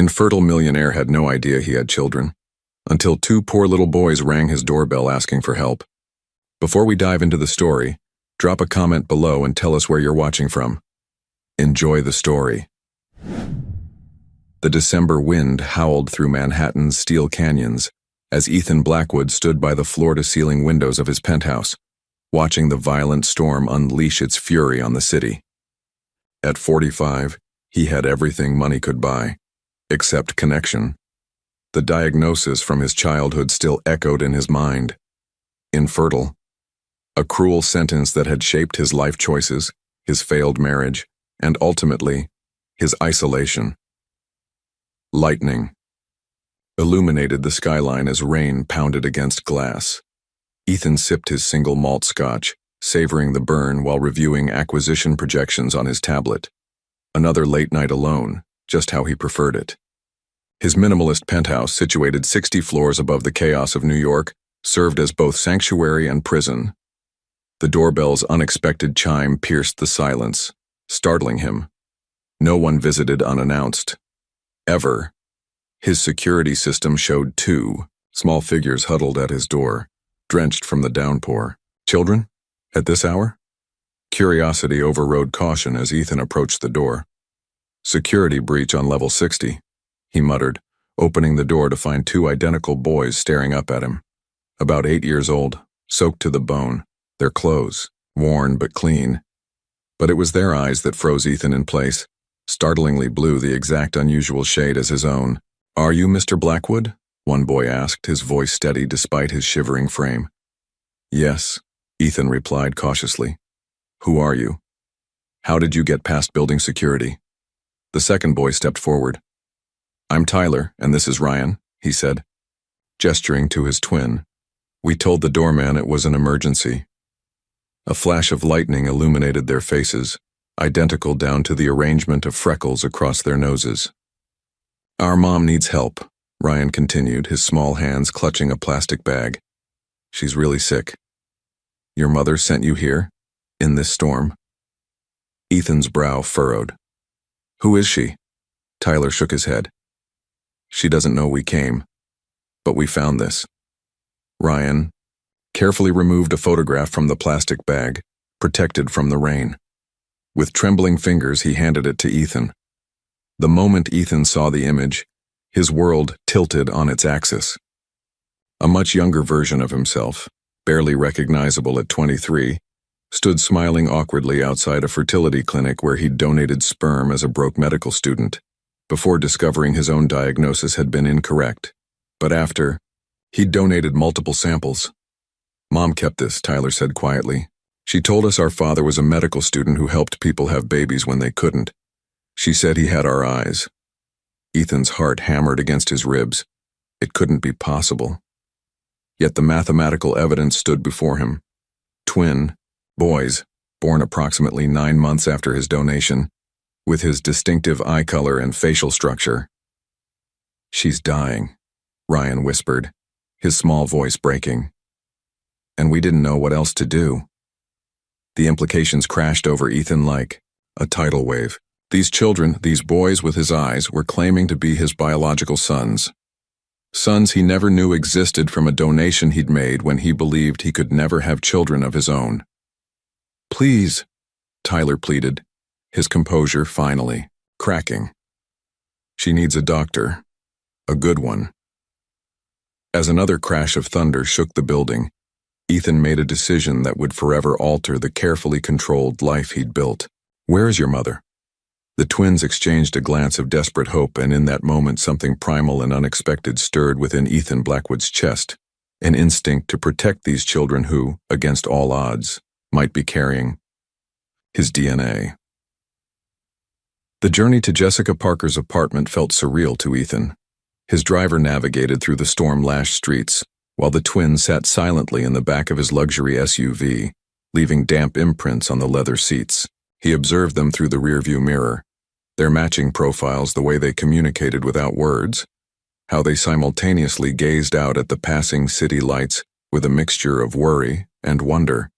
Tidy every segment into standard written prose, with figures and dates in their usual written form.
Infertile millionaire had no idea he had children, until two poor little boys rang his doorbell asking for help. Before we dive into the story, drop a comment below and tell us where you're watching from. Enjoy the story. The December wind howled through Manhattan's steel canyons as Ethan Blackwood stood by the floor-to-ceiling windows of his penthouse, watching the violent storm unleash its fury on the city. At 45, he had everything money could buy, except connection. The diagnosis from his childhood still echoed in his mind. Infertile. A cruel sentence that had shaped his life choices, his failed marriage, and ultimately, his isolation. Lightning illuminated the skyline as rain pounded against glass. Ethan sipped his single malt scotch, savoring the burn while reviewing acquisition projections on his tablet. Another late night alone, just how he preferred it. His minimalist penthouse, situated 60 floors above the chaos of New York, served as both sanctuary and prison. The doorbell's unexpected chime pierced the silence, startling him. No one visited unannounced. Ever. His security system showed two small figures huddled at his door, drenched from the downpour. Children? At this hour? Curiosity overrode caution as Ethan approached the door. Security breach on level 60, he muttered, opening the door to find two identical boys staring up at him. About 8 years old, soaked to the bone, their clothes, worn but clean. But it was their eyes that froze Ethan in place, startlingly blue, the exact unusual shade as his own. "Are you Mr. Blackwood?" one boy asked, his voice steady despite his shivering frame. "Yes," Ethan replied cautiously. "Who are you? How did you get past building security?" The second boy stepped forward. "I'm Tyler, and this is Ryan," he said, gesturing to his twin. "We told the doorman it was an emergency." A flash of lightning illuminated their faces, identical down to the arrangement of freckles across their noses. "Our mom needs help," Ryan continued, his small hands clutching a plastic bag. "She's really sick." "Your mother sent you here? In this storm?" Ethan's brow furrowed. "Who is she?" Tyler shook his head. "She doesn't know we came. But we found this." Ryan carefully removed a photograph from the plastic bag, protected from the rain. With trembling fingers, he handed it to Ethan. The moment Ethan saw the image, his world tilted on its axis. A much younger version of himself, barely recognizable at 23, stood smiling awkwardly outside a fertility clinic where he'd donated sperm as a broke medical student, before discovering his own diagnosis had been incorrect. But after, he'd donated multiple samples. "Mom kept this," Tyler said quietly. "She told us our father was a medical student who helped people have babies when they couldn't. She said he had our eyes." Ethan's heart hammered against his ribs. It couldn't be possible. Yet the mathematical evidence stood before him. Twin boys, born approximately 9 months after his donation, with his distinctive eye color and facial structure. "She's dying," Ryan whispered, his small voice breaking. "And we didn't know what else to do." The implications crashed over Ethan like a tidal wave. These children, these boys with his eyes, were claiming to be his biological sons. Sons he never knew existed from a donation he'd made when he believed he could never have children of his own. "Please," Tyler pleaded, his composure finally cracking. "She needs a doctor. A good one." As another crash of thunder shook the building, Ethan made a decision that would forever alter the carefully controlled life he'd built. "Where is your mother?" The twins exchanged a glance of desperate hope, and in that moment something primal and unexpected stirred within Ethan Blackwood's chest, an instinct to protect these children who, against all odds, might be carrying his DNA. The journey to Jessica Parker's apartment felt surreal to Ethan. His driver navigated through the storm-lashed streets, while the twins sat silently in the back of his luxury SUV, leaving damp imprints on the leather seats. He observed them through the rearview mirror, their matching profiles, the way they communicated without words, how they simultaneously gazed out at the passing city lights with a mixture of worry and wonder.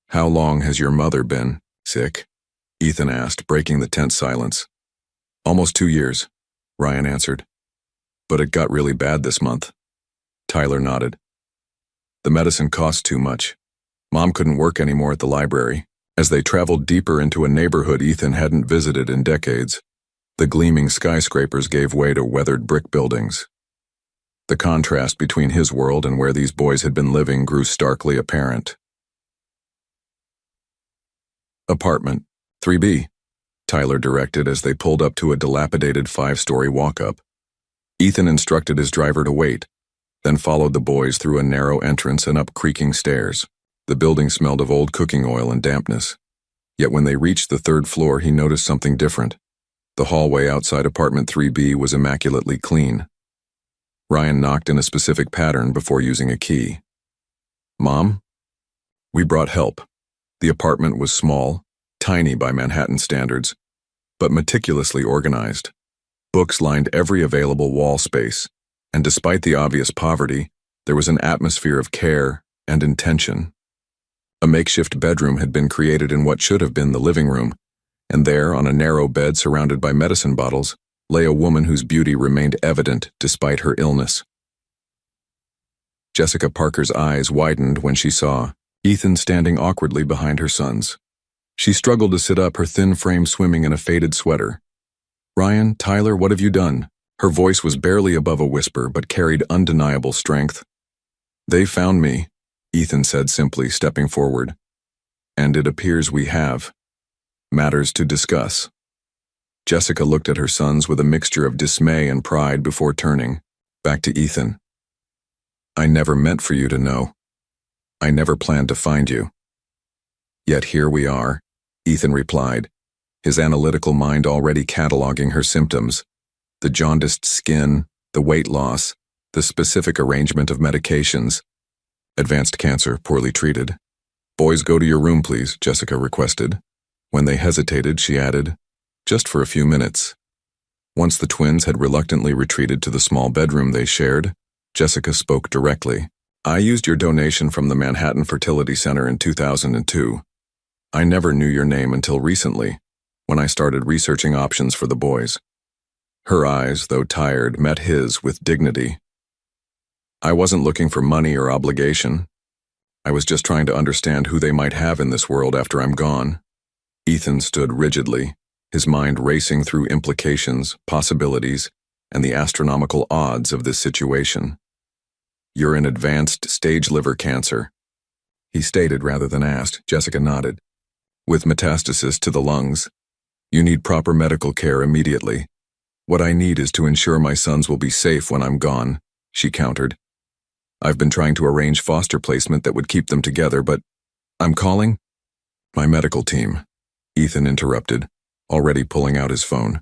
"How long has your mother been sick?" Ethan asked, breaking the tense silence. "Almost 2 years. Ryan answered. But it got really bad this month. Tyler nodded. The medicine cost too much. Mom couldn't work anymore at the library. As they traveled deeper into a neighborhood Ethan hadn't visited in decades, the gleaming skyscrapers gave way to weathered brick buildings. The contrast between his world and where these boys had been living grew starkly apparent. Apartment 3B, Tyler directed as they pulled up to a dilapidated 5-story walk-up. Ethan instructed his driver to wait, then followed the boys through a narrow entrance and up creaking stairs. The building smelled of old cooking oil and dampness. Yet when they reached the 3rd floor, he noticed something different. The hallway outside apartment 3B was immaculately clean. Ryan knocked in a specific pattern before using a key. Mom? We brought help. The apartment was small, tiny by Manhattan standards, but meticulously organized. Books lined every available wall space, and despite the obvious poverty, there was an atmosphere of care and intention. A makeshift bedroom had been created in what should have been the living room, and there, on a narrow bed surrounded by medicine bottles, lay a woman whose beauty remained evident despite her illness. Jessica Parker's eyes widened when she saw Ethan standing awkwardly behind her sons. She struggled to sit up, her thin frame swimming in a faded sweater. Ryan, Tyler, what have you done? Her voice was barely above a whisper, but carried undeniable strength. They found me, Ethan said simply, stepping forward. And it appears we have matters to discuss. Jessica looked at her sons with a mixture of dismay and pride before turning back to Ethan. I never meant for you to know. I never planned to find you. Yet here we are, Ethan replied, his analytical mind already cataloging her symptoms: the jaundiced skin, the weight loss, the specific arrangement of medications. Advanced cancer, poorly treated. Boys, go to your room, please, Jessica requested. When they hesitated, she added, just for a few minutes. Once the twins had reluctantly retreated to the small bedroom they shared, Jessica spoke directly. I used your donation from the Manhattan Fertility Center in 2002. I never knew your name until recently, when I started researching options for the boys. Her eyes, though tired, met his with dignity. I wasn't looking for money or obligation. I was just trying to understand who they might have in this world after I'm gone. Ethan stood rigidly, his mind racing through implications, possibilities, and the astronomical odds of this situation. You're in advanced stage liver cancer, he stated rather than asked. Jessica nodded. With metastasis to the lungs. You need proper medical care immediately. What I need is to ensure my sons will be safe when I'm gone, she countered. I've been trying to arrange foster placement that would keep them together, but I'm calling my medical team, Ethan interrupted, already pulling out his phone.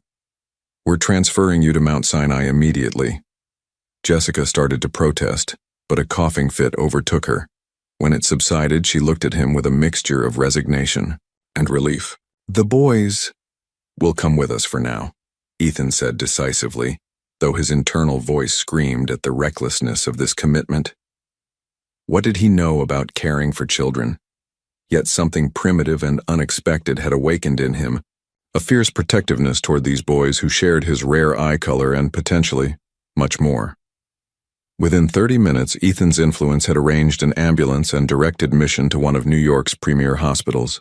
We're transferring you to Mount Sinai immediately. Jessica started to protest, but a coughing fit overtook her. When it subsided, she looked at him with a mixture of resignation and relief. The boys will come with us for now, Ethan said decisively, though his internal voice screamed at the recklessness of this commitment. What did he know about caring for children? Yet something primitive and unexpected had awakened in him, a fierce protectiveness toward these boys who shared his rare eye color and, potentially, much more. Within 30 minutes, Ethan's influence had arranged an ambulance and direct admission to one of New York's premier hospitals.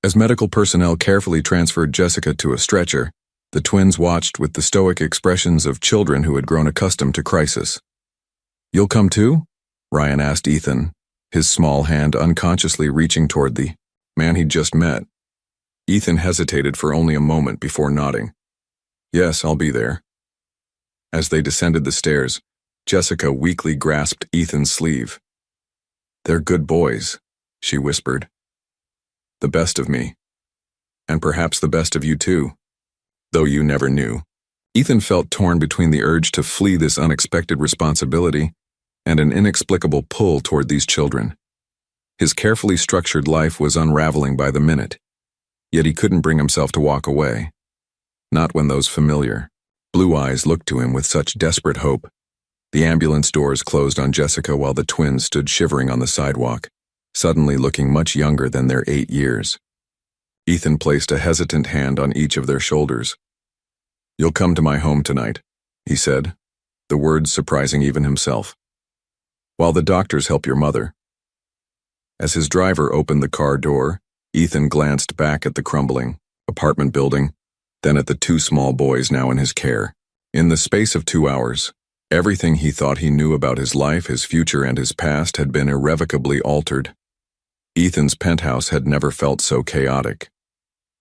As medical personnel carefully transferred Jessica to a stretcher, the twins watched with the stoic expressions of children who had grown accustomed to crisis. You'll come too? Ryan asked Ethan, his small hand unconsciously reaching toward the man he'd just met. Ethan hesitated for only a moment before nodding. Yes, I'll be there. As they descended the stairs, Jessica weakly grasped Ethan's sleeve. They're good boys, she whispered. The best of me. And perhaps the best of you too. Though you never knew. Ethan felt torn between the urge to flee this unexpected responsibility and an inexplicable pull toward these children. His carefully structured life was unraveling by the minute, yet he couldn't bring himself to walk away. Not when those familiar blue eyes looked to him with such desperate hope. The ambulance doors closed on Jessica while the twins stood shivering on the sidewalk, suddenly looking much younger than their 8 years. Ethan placed a hesitant hand on each of their shoulders. "You'll come to my home tonight," he said, the words surprising even himself. "While the doctors help your mother." As his driver opened the car door, Ethan glanced back at the crumbling apartment building, then at the two small boys now in his care. In the space of 2 hours, everything he thought he knew about his life, his future, and his past had been irrevocably altered. Ethan's penthouse had never felt so chaotic.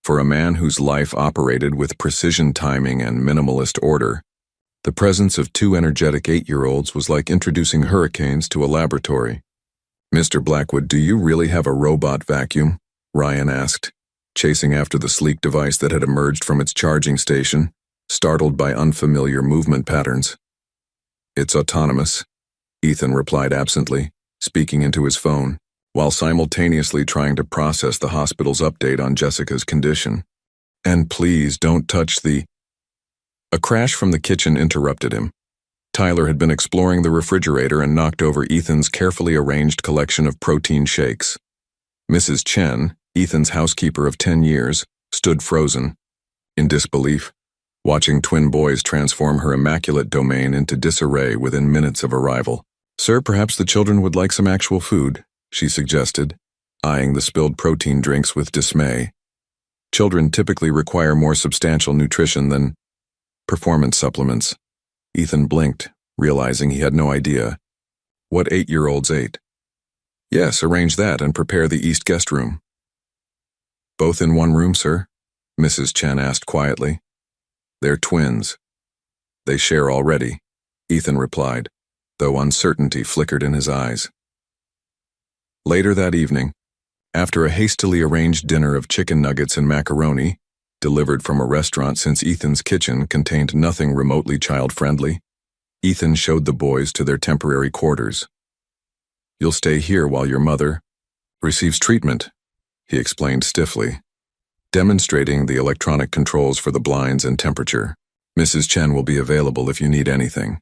For a man whose life operated with precision timing and minimalist order, the presence of two energetic 8-year-olds was like introducing hurricanes to a laboratory. "Mr. Blackwood, do you really have a robot vacuum?" Ryan asked, chasing after the sleek device that had emerged from its charging station, startled by unfamiliar movement patterns. "It's autonomous," Ethan replied absently, speaking into his phone, while simultaneously trying to process the hospital's update on Jessica's condition. "And please don't touch the—" A crash from the kitchen interrupted him. Tyler had been exploring the refrigerator and knocked over Ethan's carefully arranged collection of protein shakes. Mrs. Chen, Ethan's housekeeper of 10 years, stood frozen, in disbelief, watching twin boys transform her immaculate domain into disarray within minutes of arrival. "Sir, perhaps the children would like some actual food," she suggested, eyeing the spilled protein drinks with dismay. Children typically require more substantial nutrition than performance supplements. Ethan blinked, realizing he had no idea what 8-year-olds ate. "Yes, arrange that and prepare the east guest room." "Both in one room, sir?" Mrs. Chen asked quietly. "They're twins. They share already," Ethan replied, though uncertainty flickered in his eyes. Later that evening, after a hastily arranged dinner of chicken nuggets and macaroni, delivered from a restaurant since Ethan's kitchen contained nothing remotely child-friendly, Ethan showed the boys to their temporary quarters. "You'll stay here while your mother receives treatment," he explained stiffly, demonstrating the electronic controls for the blinds and temperature. "Mrs. Chen will be available if you need anything."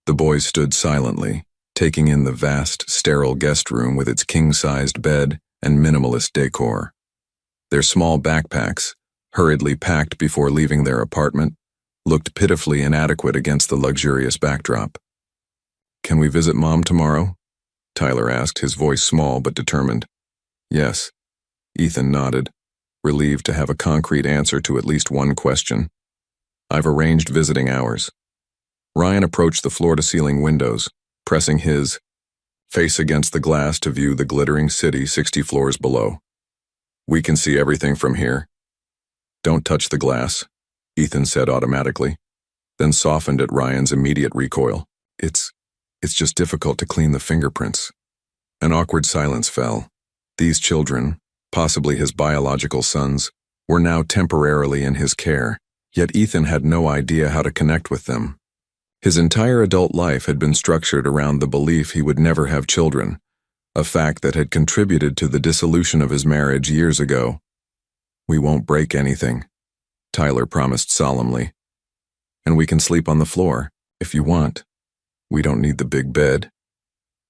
The boys stood silently, taking in the vast, sterile guest room with its king-sized bed and minimalist decor. Their small backpacks, hurriedly packed before leaving their apartment, looked pitifully inadequate against the luxurious backdrop. "Can we visit Mom tomorrow?" Tyler asked, his voice small but determined. "Yes," Ethan nodded, relieved to have a concrete answer to at least one question. "I've arranged visiting hours." Ryan approached the floor-to-ceiling windows, pressing his face against the glass to view the glittering city 60 floors below. "We can see everything from here." "Don't touch the glass," Ethan said automatically, then softened at Ryan's immediate recoil. It's just difficult to clean the fingerprints." An awkward silence fell. These children, possibly his biological sons, were now temporarily in his care, yet Ethan had no idea how to connect with them. His entire adult life had been structured around the belief he would never have children, a fact that had contributed to the dissolution of his marriage years ago. "We won't break anything," Tyler promised solemnly. "And we can sleep on the floor, if you want. We don't need the big bed."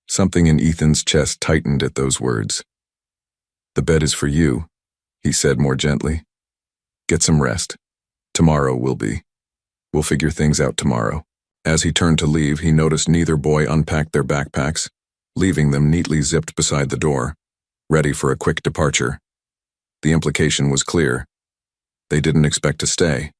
Something in Ethan's chest tightened at those words. "The bed is for you," he said more gently. "Get some rest. Tomorrow we'll figure things out tomorrow." As he turned to leave, he noticed neither boy unpacked their backpacks, leaving them neatly zipped beside the door, ready for a quick departure. The implication was clear. They didn't expect to stay.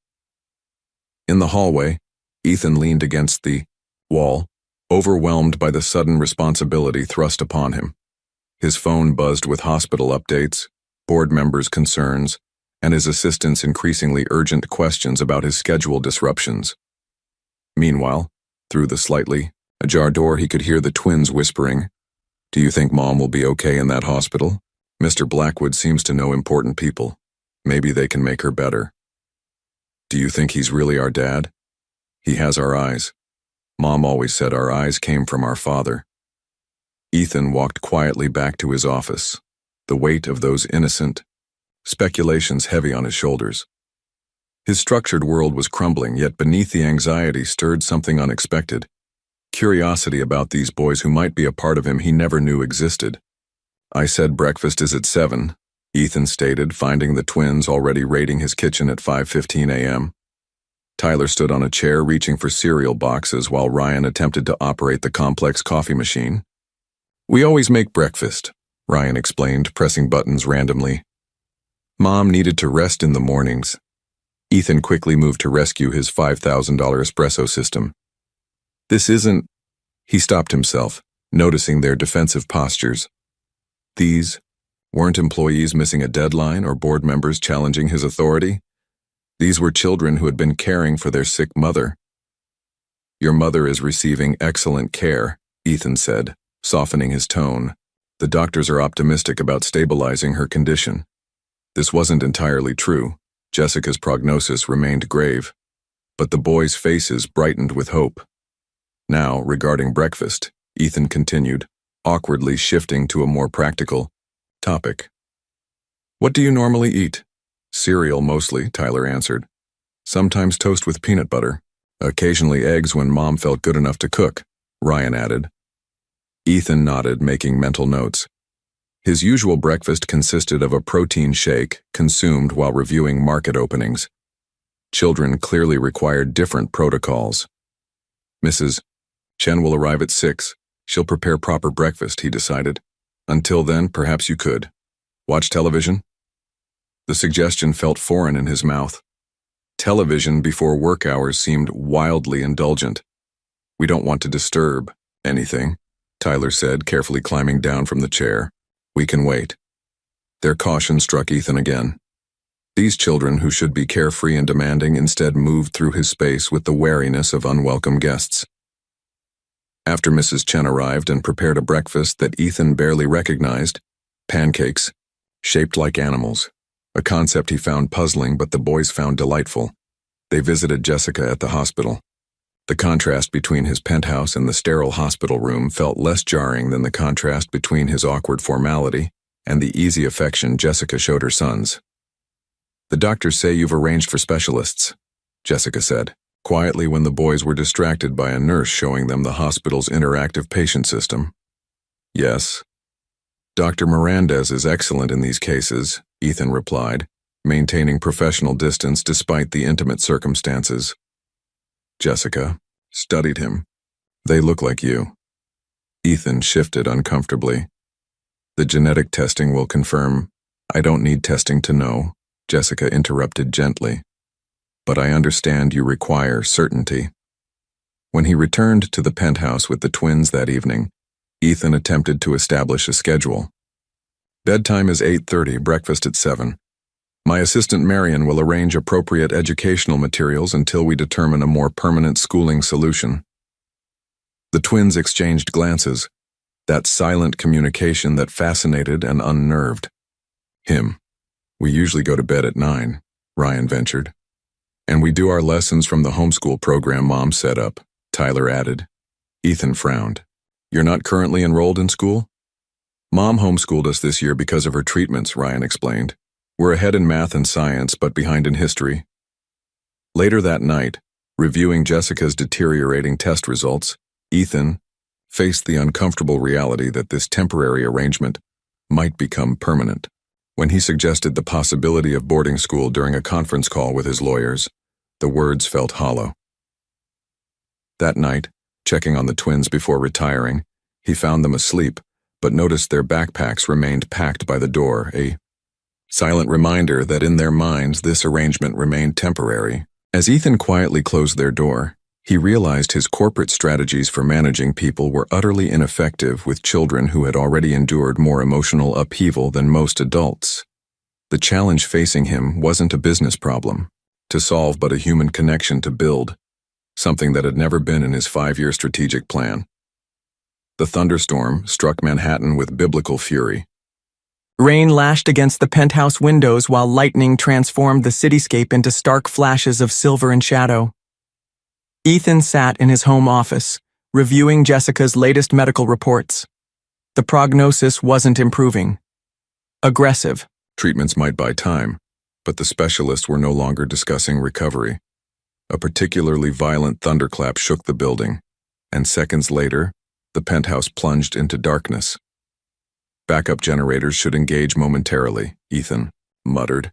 In the hallway, Ethan leaned against the wall, overwhelmed by the sudden responsibility thrust upon him. His phone buzzed with hospital updates, board members' concerns, and his assistant's increasingly urgent questions about his schedule disruptions. Meanwhile, through the slightly ajar door, he could hear the twins whispering, "Do you think Mom will be okay in that hospital? Mr. Blackwood seems to know important people. Maybe they can make her better. Do you think he's really our dad? He has our eyes. Mom always said our eyes came from our father." Ethan walked quietly back to his office, the weight of those innocent speculations heavy on his shoulders. His structured world was crumbling, yet beneath the anxiety stirred something unexpected. Curiosity about these boys who might be a part of him he never knew existed. "I said breakfast is at 7, Ethan stated, finding the twins already raiding his kitchen at 5:15 a.m. Tyler stood on a chair reaching for cereal boxes while Ryan attempted to operate the complex coffee machine. "We always make breakfast," Ryan explained, pressing buttons randomly. Mom needed to rest in the mornings. Ethan quickly moved to rescue his $5,000 espresso system. "This isn't—" He stopped himself, noticing their defensive postures. These weren't employees missing a deadline or board members challenging his authority. These were children who had been caring for their sick mother. "Your mother is receiving excellent care," Ethan said, softening his tone. "The doctors are optimistic about stabilizing her condition." This wasn't entirely true. Jessica's prognosis remained grave, but the boys' faces brightened with hope. Now, regarding breakfast, Ethan continued, awkwardly shifting to a more practical topic. "What do you normally eat?" "Cereal mostly," Tyler answered. "Sometimes toast with peanut butter. Occasionally eggs when Mom felt good enough to cook," Ryan added. Ethan nodded, making mental notes. His usual breakfast consisted of a protein shake consumed while reviewing market openings. Children clearly required different protocols. "Mrs. Chen will arrive at 6. She'll prepare proper breakfast," he decided. "Until then, perhaps you could watch television?" The suggestion felt foreign in his mouth. Television before work hours seemed wildly indulgent. "We don't want to disturb anything," Tyler said, carefully climbing down from the chair. "We can wait." Their caution struck Ethan again. These children, who should be carefree and demanding, instead moved through his space with the wariness of unwelcome guests. After Mrs. Chen arrived and prepared a breakfast that Ethan barely recognized, pancakes, shaped like animals, a concept he found puzzling but the boys found delightful. They visited Jessica at the hospital. The contrast between his penthouse and the sterile hospital room felt less jarring than the contrast between his awkward formality and the easy affection Jessica showed her sons. "The doctors say you've arranged for specialists," Jessica said, quietly when the boys were distracted by a nurse showing them the hospital's interactive patient system. "Yes. Dr. Mirandez is excellent in these cases," Ethan replied, maintaining professional distance despite the intimate circumstances. Jessica studied him. "They look like you." Ethan shifted uncomfortably. "The genetic testing will confirm." "I don't need testing to know," Jessica interrupted gently. "But I understand you require certainty." When he returned to the penthouse with the twins that evening, Ethan attempted to establish a schedule. "Bedtime is 8:30, breakfast at 7. My assistant Marion will arrange appropriate educational materials until we determine a more permanent schooling solution." The twins exchanged glances, that silent communication that fascinated and unnerved him. "We usually go to bed at 9, Ryan ventured. "And we do our lessons from the homeschool program Mom set up," Tyler added. Ethan frowned. "You're not currently enrolled in school?" "Mom homeschooled us this year because of her treatments," Ryan explained. "We're ahead in math and science, but behind in history." Later that night, reviewing Jessica's deteriorating test results, Ethan faced the uncomfortable reality that this temporary arrangement might become permanent. When he suggested the possibility of boarding school during a conference call with his lawyers, the words felt hollow. That night, checking on the twins before retiring, he found them asleep, but noticed their backpacks remained packed by the door, a silent reminder that in their minds this arrangement remained temporary. As Ethan quietly closed their door, he realized his corporate strategies for managing people were utterly ineffective with children who had already endured more emotional upheaval than most adults. The challenge facing him wasn't a business problem to solve, but a human connection to build, something that had never been in his 5-year strategic plan. The thunderstorm struck Manhattan with biblical fury. Rain lashed against the penthouse windows while lightning transformed the cityscape into stark flashes of silver and shadow. Ethan sat in his home office, reviewing Jessica's latest medical reports. The prognosis wasn't improving. Aggressive. Treatments might buy time, but the specialists were no longer discussing recovery. A particularly violent thunderclap shook the building, and seconds later, the penthouse plunged into darkness. "Backup generators should engage momentarily," Ethan muttered,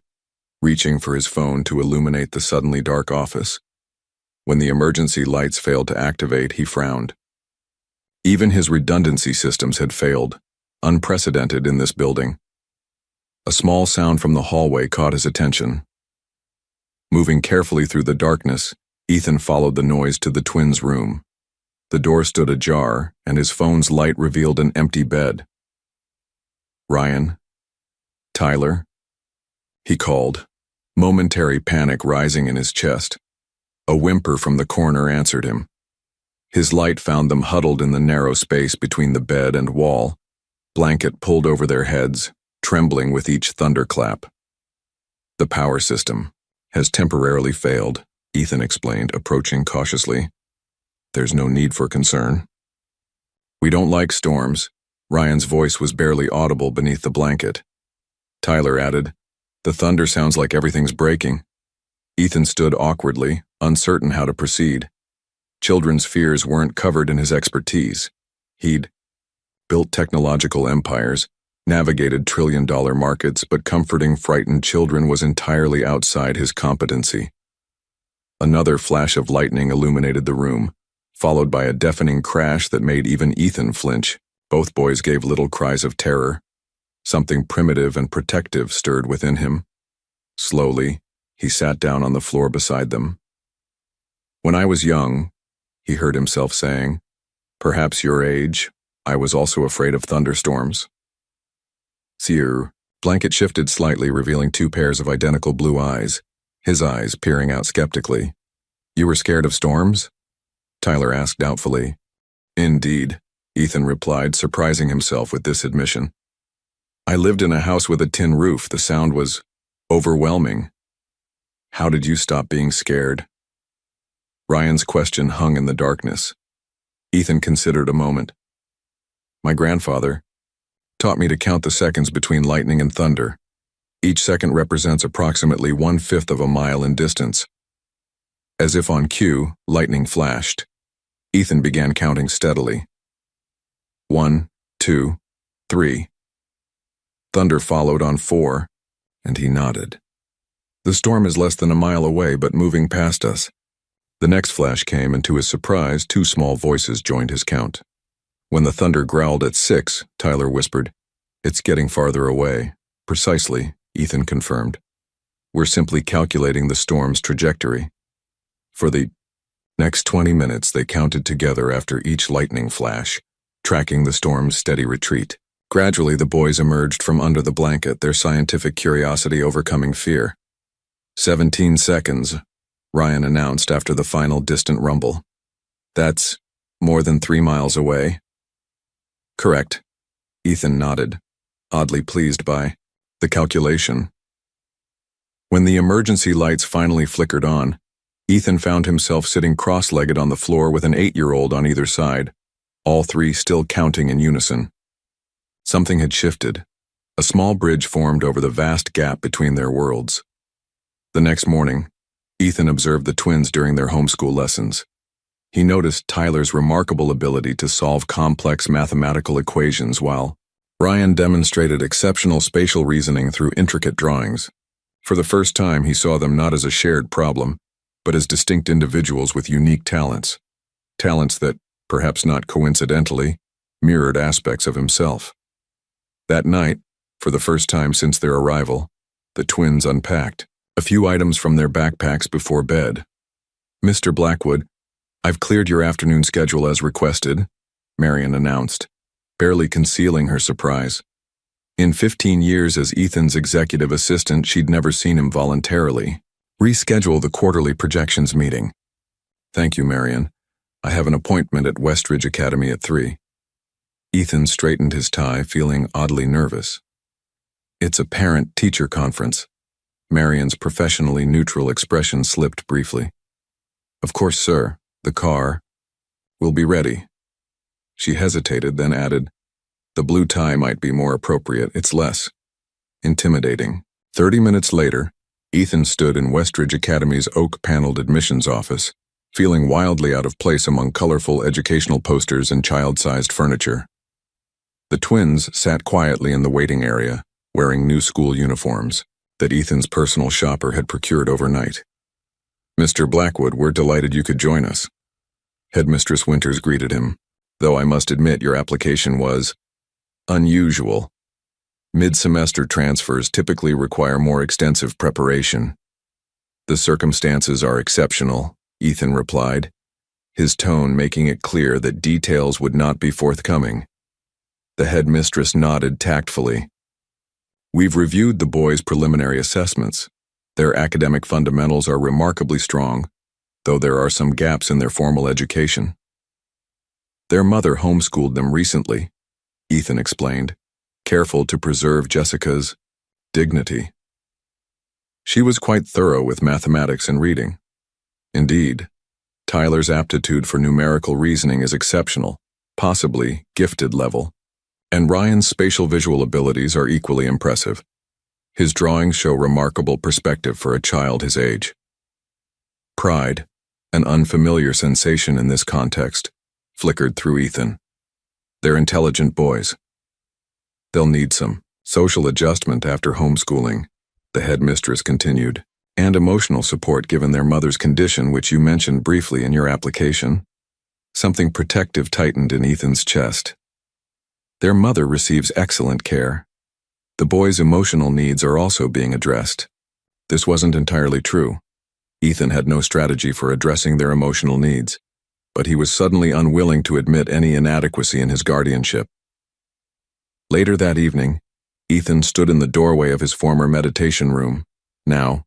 reaching for his phone to illuminate the suddenly dark office. When the emergency lights failed to activate, he frowned. Even his redundancy systems had failed, unprecedented in this building. A small sound from the hallway caught his attention. Moving carefully through the darkness, Ethan followed the noise to the twins' room. The door stood ajar, and his phone's light revealed an empty bed. "Ryan? Tyler?" he called, momentary panic rising in his chest. A whimper from the corner answered him. His light found them huddled in the narrow space between the bed and wall, blanket pulled over their heads, trembling with each thunderclap. "The power system has temporarily failed," Ethan explained, approaching cautiously. "There's no need for concern." "We don't like storms." Ryan's voice was barely audible beneath the blanket. Tyler added, "The thunder sounds like everything's breaking." Ethan stood awkwardly, uncertain how to proceed. Children's fears weren't covered in his expertise. He'd built technological empires, navigated trillion-dollar markets, but comforting frightened children was entirely outside his competency. Another flash of lightning illuminated the room, followed by a deafening crash that made even Ethan flinch. Both boys gave little cries of terror. Something primitive and protective stirred within him. Slowly, he sat down on the floor beside them. "When I was young," he heard himself saying, "perhaps your age, I was also afraid of thunderstorms." Seer. Blanket shifted slightly, revealing two pairs of identical blue eyes, his eyes peering out skeptically. "You were scared of storms?" Tyler asked doubtfully. "Indeed," Ethan replied, surprising himself with this admission. "I lived in a house with a tin roof. The sound was overwhelming." "How did you stop being scared?" Ryan's question hung in the darkness. Ethan considered a moment. "My grandfather taught me to count the seconds between lightning and thunder. Each second represents approximately 1/5 of a mile in distance." As if on cue, lightning flashed. Ethan began counting steadily. 1, 2, 3. Thunder followed on 4, and he nodded. "The storm is less than a mile away, but moving past us." The next flash came, and to his surprise, two small voices joined his count. When the thunder growled at 6, Tyler whispered, "It's getting farther away." "Precisely," Ethan confirmed. "We're simply calculating the storm's trajectory." For the next 20 minutes, they counted together after each lightning flash, tracking the storm's steady retreat. Gradually, the boys emerged from under the blanket, their scientific curiosity overcoming fear. 17 seconds, Ryan announced after the final distant rumble. "That's more than 3 miles away." "Correct." Ethan nodded, oddly pleased by the calculation. When the emergency lights finally flickered on, Ethan found himself sitting cross-legged on the floor with an 8-year-old on either side, all three still counting in unison. Something had shifted. A small bridge formed over the vast gap between their worlds. The next morning, Ethan observed the twins during their homeschool lessons. He noticed Tyler's remarkable ability to solve complex mathematical equations while Ryan demonstrated exceptional spatial reasoning through intricate drawings. For the first time, he saw them not as a shared problem, but as distinct individuals with unique talents. Talents that, perhaps not coincidentally, mirrored aspects of himself. That night, for the first time since their arrival, the twins unpacked a few items from their backpacks before bed. "Mr. Blackwood, I've cleared your afternoon schedule as requested," Marion announced, barely concealing her surprise. In 15 years as Ethan's executive assistant, she'd never seen him voluntarily reschedule the quarterly projections meeting. "Thank you, Marion. I have an appointment at Westridge Academy at 3. Ethan straightened his tie, feeling oddly nervous. "It's a parent-teacher conference." Marion's professionally neutral expression slipped briefly. "Of course, sir. The car will be ready." She hesitated, then added, "The blue tie might be more appropriate. It's less intimidating." 30 minutes later, Ethan stood in Westridge Academy's oak-paneled admissions office, feeling wildly out of place among colorful educational posters and child-sized furniture. The twins sat quietly in the waiting area, wearing new school uniforms that Ethan's personal shopper had procured overnight. Mr. Blackwood, we're delighted you could join us. Headmistress Winters greeted him, though I must admit your application was unusual. Mid-semester transfers typically require more extensive preparation. The circumstances are exceptional, Ethan replied, his tone making it clear that details would not be forthcoming. The headmistress nodded tactfully. We've reviewed the boys' preliminary assessments. Their academic fundamentals are remarkably strong, though there are some gaps in their formal education. Their mother homeschooled them recently, Ethan explained, careful to preserve Jessica's dignity. She was quite thorough with mathematics and reading. Indeed, Tyler's aptitude for numerical reasoning is exceptional, possibly gifted level, and Ryan's spatial visual abilities are equally impressive. His drawings show remarkable perspective for a child his age. Pride, an unfamiliar sensation in this context, flickered through Ethan. They're intelligent boys. They'll need some social adjustment after homeschooling, the headmistress continued, and emotional support given their mother's condition, which you mentioned briefly in your application. Something protective tightened in Ethan's chest. Their mother receives excellent care. The boys' emotional needs are also being addressed. This wasn't entirely true. Ethan had no strategy for addressing their emotional needs, but he was suddenly unwilling to admit any inadequacy in his guardianship. Later that evening, Ethan stood in the doorway of his former meditation room, now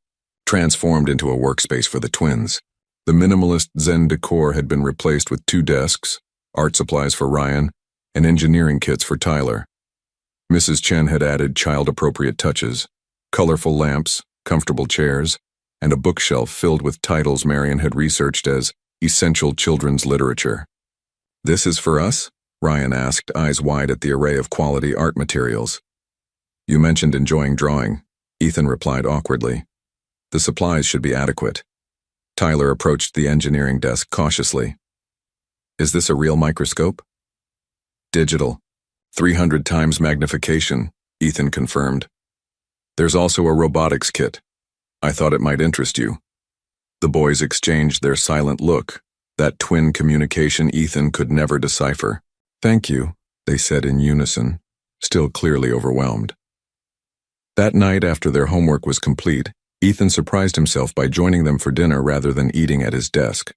transformed into a workspace for the twins. The minimalist Zen decor had been replaced with 2 desks, art supplies for Ryan, and engineering kits for Tyler. Mrs. Chen had added child-appropriate touches, colorful lamps, comfortable chairs, and a bookshelf filled with titles Marion had researched as essential children's literature. "This is for us?" Ryan asked, eyes wide at the array of quality art materials. "You mentioned enjoying drawing," Ethan replied awkwardly. "The supplies should be adequate." Tyler approached the engineering desk cautiously. "Is this a real microscope?" "Digital. 300 times magnification," Ethan confirmed. "There's also a robotics kit. I thought it might interest you." The boys exchanged their silent look, that twin communication Ethan could never decipher. "Thank you," they said in unison, still clearly overwhelmed. That night, after their homework was complete, Ethan surprised himself by joining them for dinner rather than eating at his desk.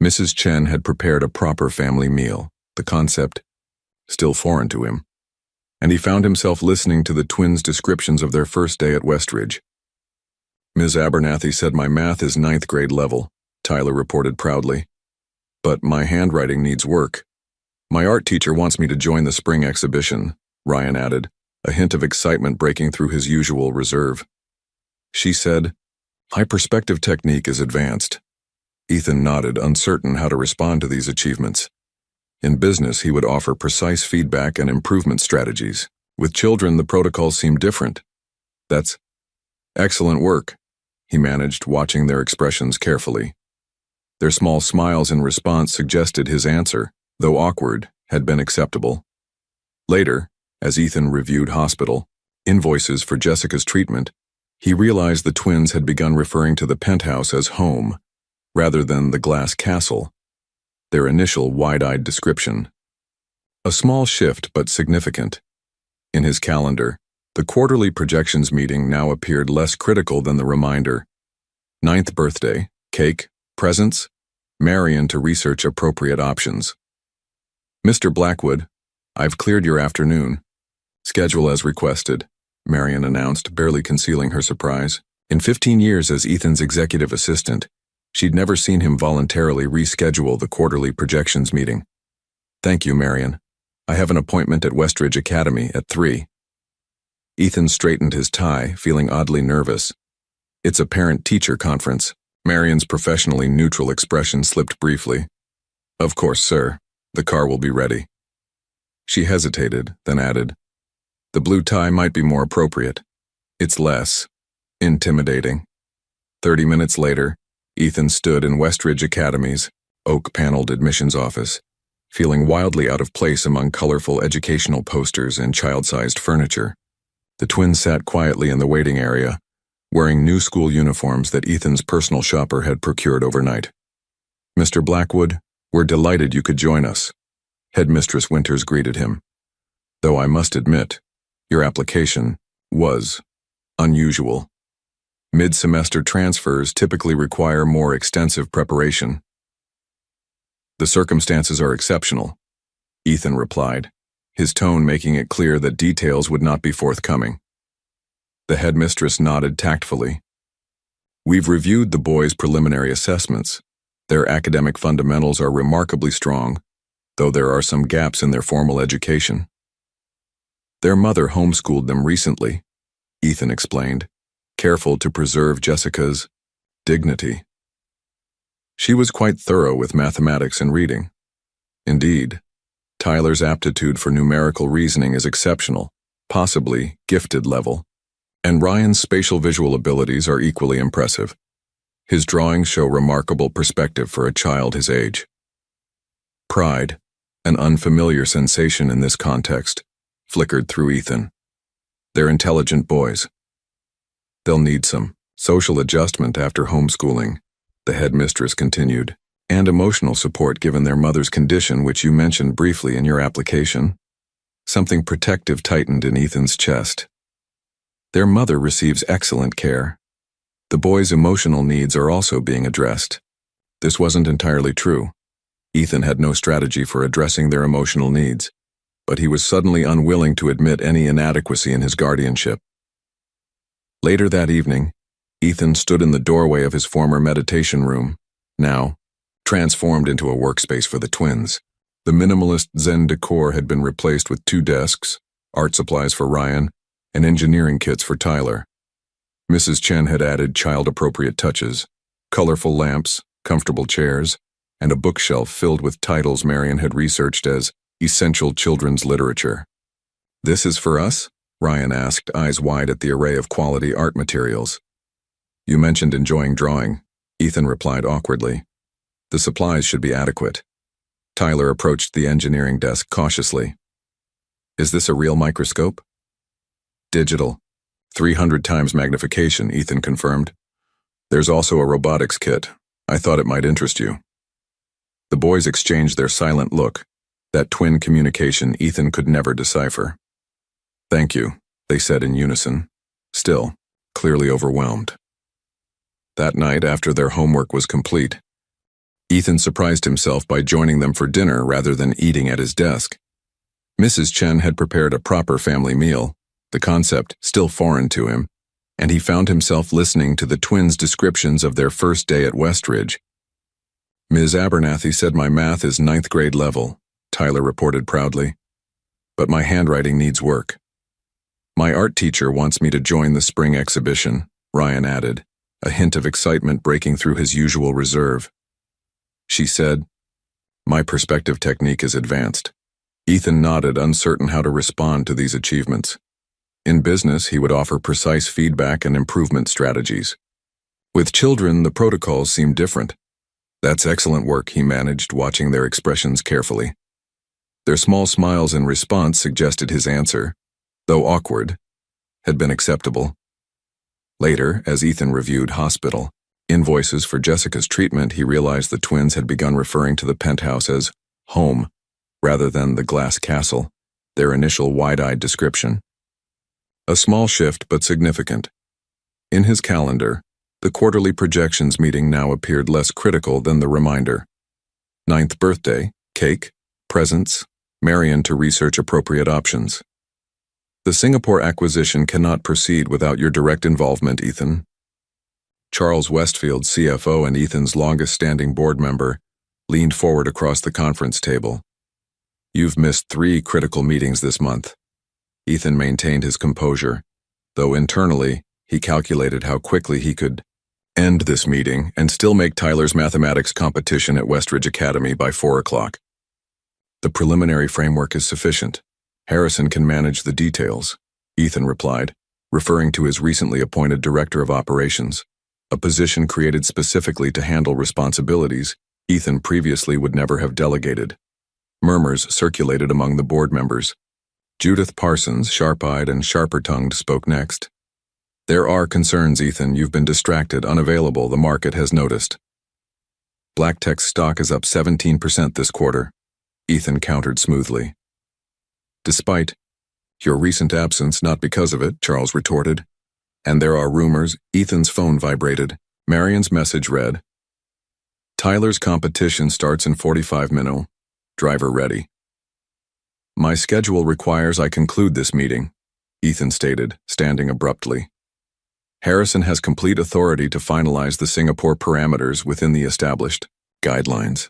Mrs. Chen had prepared a proper family meal, the concept still foreign to him, and he found himself listening to the twins' descriptions of their first day at Westridge. "Ms. Abernathy said my math is 9th grade level," Tyler reported proudly. "But my handwriting needs work. My art teacher wants me to join the spring exhibition," Ryan added, a hint of excitement breaking through his usual reserve. "She said, my perspective technique is advanced." Ethan nodded, uncertain how to respond to these achievements. In business, he would offer precise feedback and improvement strategies. With children, the protocols seemed different. "That's excellent work," he managed, watching their expressions carefully. Their small smiles in response suggested his answer, though awkward, had been acceptable. Later, as Ethan reviewed hospital invoices for Jessica's treatment, he realized the twins had begun referring to the penthouse as home, rather than the glass castle, their initial wide-eyed description. A small shift, but significant. In his calendar, the quarterly projections meeting now appeared less critical than the reminder. 9th birthday, cake, presents, Marion to research appropriate options. "Mr. Blackwood, I've cleared your afternoon. Schedule as requested," Marion announced, barely concealing her surprise. In 15 years as Ethan's executive assistant, she'd never seen him voluntarily reschedule the quarterly projections meeting. "Thank you, Marion. I have an appointment at Westridge Academy at 3. Ethan straightened his tie, feeling oddly nervous. "It's a parent-teacher conference." Marion's professionally neutral expression slipped briefly. "Of course, sir. The car will be ready." She hesitated, then added, "The blue tie might be more appropriate. It's less intimidating." 30 minutes later, Ethan stood in Westridge Academy's oak-paneled admissions office, feeling wildly out of place among colorful educational posters and child-sized furniture. The twins sat quietly in the waiting area, wearing new school uniforms that Ethan's personal shopper had procured overnight. "Mr. Blackwood, we're delighted you could join us," Headmistress Winters greeted him. "Though I must admit, your application was unusual. Mid-semester transfers typically require more extensive preparation." "The circumstances are exceptional," Ethan replied, his tone making it clear that details would not be forthcoming. The headmistress nodded tactfully. "We've reviewed the boys' preliminary assessments. Their academic fundamentals are remarkably strong, though there are some gaps in their formal education. Their mother homeschooled them recently," Ethan explained, careful to preserve Jessica's dignity. "She was quite thorough with mathematics and reading. Indeed, Tyler's aptitude for numerical reasoning is exceptional, possibly gifted level, and Ryan's spatial visual abilities are equally impressive. His drawings show remarkable perspective for a child his age." Pride, an unfamiliar sensation in this context, flickered through Ethan. "They're intelligent boys. They'll need some social adjustment after homeschooling," the headmistress continued, "and emotional support given their mother's condition, which you mentioned briefly in your application." Something protective tightened in Ethan's chest. "Their mother receives excellent care. The boys' emotional needs are also being addressed." This wasn't entirely true. Ethan had no strategy for addressing their emotional needs, but he was suddenly unwilling to admit any inadequacy in his guardianship. Later that evening, Ethan stood in the doorway of his former meditation room, now transformed into a workspace for the twins. The minimalist Zen decor had been replaced with 2 desks, art supplies for Ryan, and engineering kits for Tyler. Mrs. Chen had added child-appropriate touches, colorful lamps, comfortable chairs, and a bookshelf filled with titles Marion had researched as essential children's literature. "This is for us?" Ryan asked, eyes wide at the array of quality art materials. "You mentioned enjoying drawing," Ethan replied awkwardly. "The supplies should be adequate." Tyler approached the engineering desk cautiously. "Is this a real microscope?" "Digital. 300 times magnification," Ethan confirmed. "There's also a robotics kit. I thought it might interest you." The boys exchanged their silent look, that twin communication Ethan could never decipher. "Thank you," they said in unison, still clearly overwhelmed. That night, after their homework was complete, Ethan surprised himself by joining them for dinner rather than eating at his desk. Mrs. Chen had prepared a proper family meal, the concept still foreign to him, and he found himself listening to the twins' descriptions of their first day at Westridge. "Ms. Abernathy said my math is 9th grade level," Tyler reported proudly. "But my handwriting needs work. My art teacher wants me to join the spring exhibition," Ryan added, a hint of excitement breaking through his usual reserve. "She said, my perspective technique is advanced." Ethan nodded, uncertain how to respond to these achievements. In business, he would offer precise feedback and improvement strategies. With children, the protocols seemed different. "That's excellent work," he managed, watching their expressions carefully. Their small smiles in response suggested his answer, though awkward, had been acceptable. Later, as Ethan reviewed hospital invoices for Jessica's treatment, he realized the twins had begun referring to the penthouse as home rather than the glass castle, their initial wide-eyed description. A small shift, but significant. In his calendar, the quarterly projections meeting now appeared less critical than the reminder. 9th birthday, cake, presents, Marion to research appropriate options. "The Singapore acquisition cannot proceed without your direct involvement, Ethan." Charles Westfield, CFO and Ethan's longest-standing board member, leaned forward across the conference table. "You've missed 3 critical meetings this month." Ethan maintained his composure, though internally, he calculated how quickly he could end this meeting and still make Tyler's mathematics competition at Westridge Academy by 4 o'clock. "The preliminary framework is sufficient. Harrison can manage the details," Ethan replied, referring to his recently appointed Director of Operations, a position created specifically to handle responsibilities Ethan previously would never have delegated. Murmurs circulated among the board members. Judith Parsons, sharp-eyed and sharper-tongued, spoke next. There are concerns, Ethan. You've been distracted, unavailable. The market has noticed. Black Tech's stock is up 17% this quarter, Ethan countered smoothly. Despite your recent absence, not because of it, Charles retorted. And there are rumors. Ethan's phone vibrated. Marion's message read, Tyler's competition starts in 45 minutes. Driver ready. My schedule requires I conclude this meeting, Ethan stated, standing abruptly. Harrison has complete authority to finalize the Singapore parameters within the established guidelines.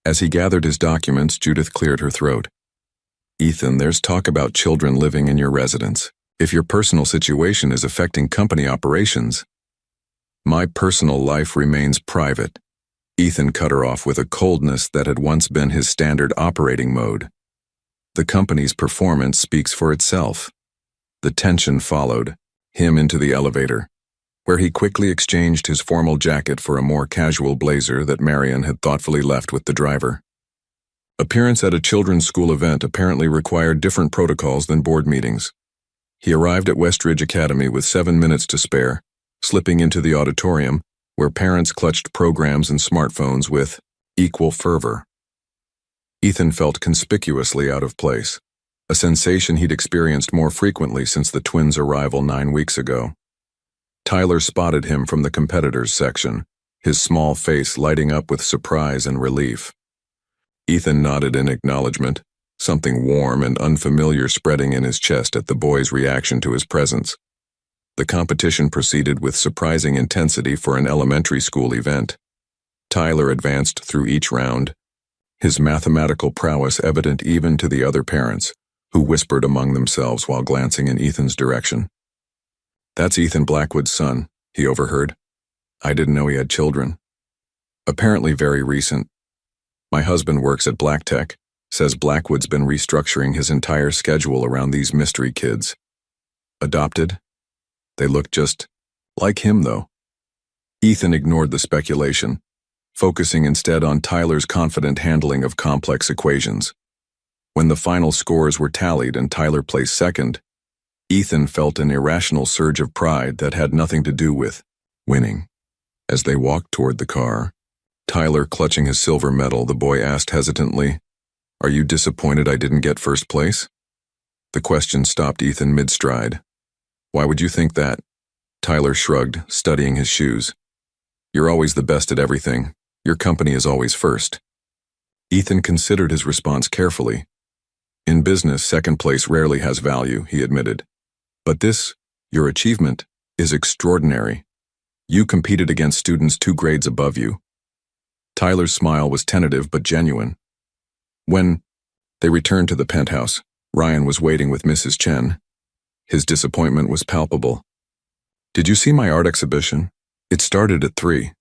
As he gathered his documents, Judith cleared her throat. Ethan, there's talk about children living in your residence. If your personal situation is affecting company operations, my personal life remains private. Ethan cut her off with a coldness that had once been his standard operating mode. The company's performance speaks for itself. The tension followed him into the elevator, where he quickly exchanged his formal jacket for a more casual blazer that Marion had thoughtfully left with the driver. Appearance at a children's school event apparently required different protocols than board meetings. He arrived at Westridge Academy with 7 minutes to spare, slipping into the auditorium, where parents clutched programs and smartphones with equal fervor. Ethan felt conspicuously out of place, a sensation he'd experienced more frequently since the twins' arrival 9 weeks ago. Tyler spotted him from the competitors section, his small face lighting up with surprise and relief. Ethan nodded in acknowledgement, something warm and unfamiliar spreading in his chest at the boy's reaction to his presence. The competition proceeded with surprising intensity for an elementary school event. Tyler advanced through each round, his mathematical prowess evident even to the other parents, who whispered among themselves while glancing in Ethan's direction. That's Ethan Blackwood's son, he overheard. I didn't know he had children. Apparently very recent. My husband works at Black Tech, says Blackwood's been restructuring his entire schedule around these mystery kids. Adopted? They look just like him, though. Ethan ignored the speculation, focusing instead on Tyler's confident handling of complex equations. When the final scores were tallied and Tyler placed second, Ethan felt an irrational surge of pride that had nothing to do with winning. As they walked toward the car, Tyler clutching his silver medal, the boy asked hesitantly, Are you disappointed I didn't get first place? The question stopped Ethan mid-stride. Why would you think that? Tyler shrugged, studying his shoes. You're always the best at everything. Your company is always first. Ethan considered his response carefully. In business, second place rarely has value, he admitted. But this, your achievement, is extraordinary. You competed against students 2 grades above you. Tyler's smile was tentative but genuine. When they returned to the penthouse, Ryan was waiting with Mrs. Chen. His disappointment was palpable. Did you see my art exhibition? It started at 3.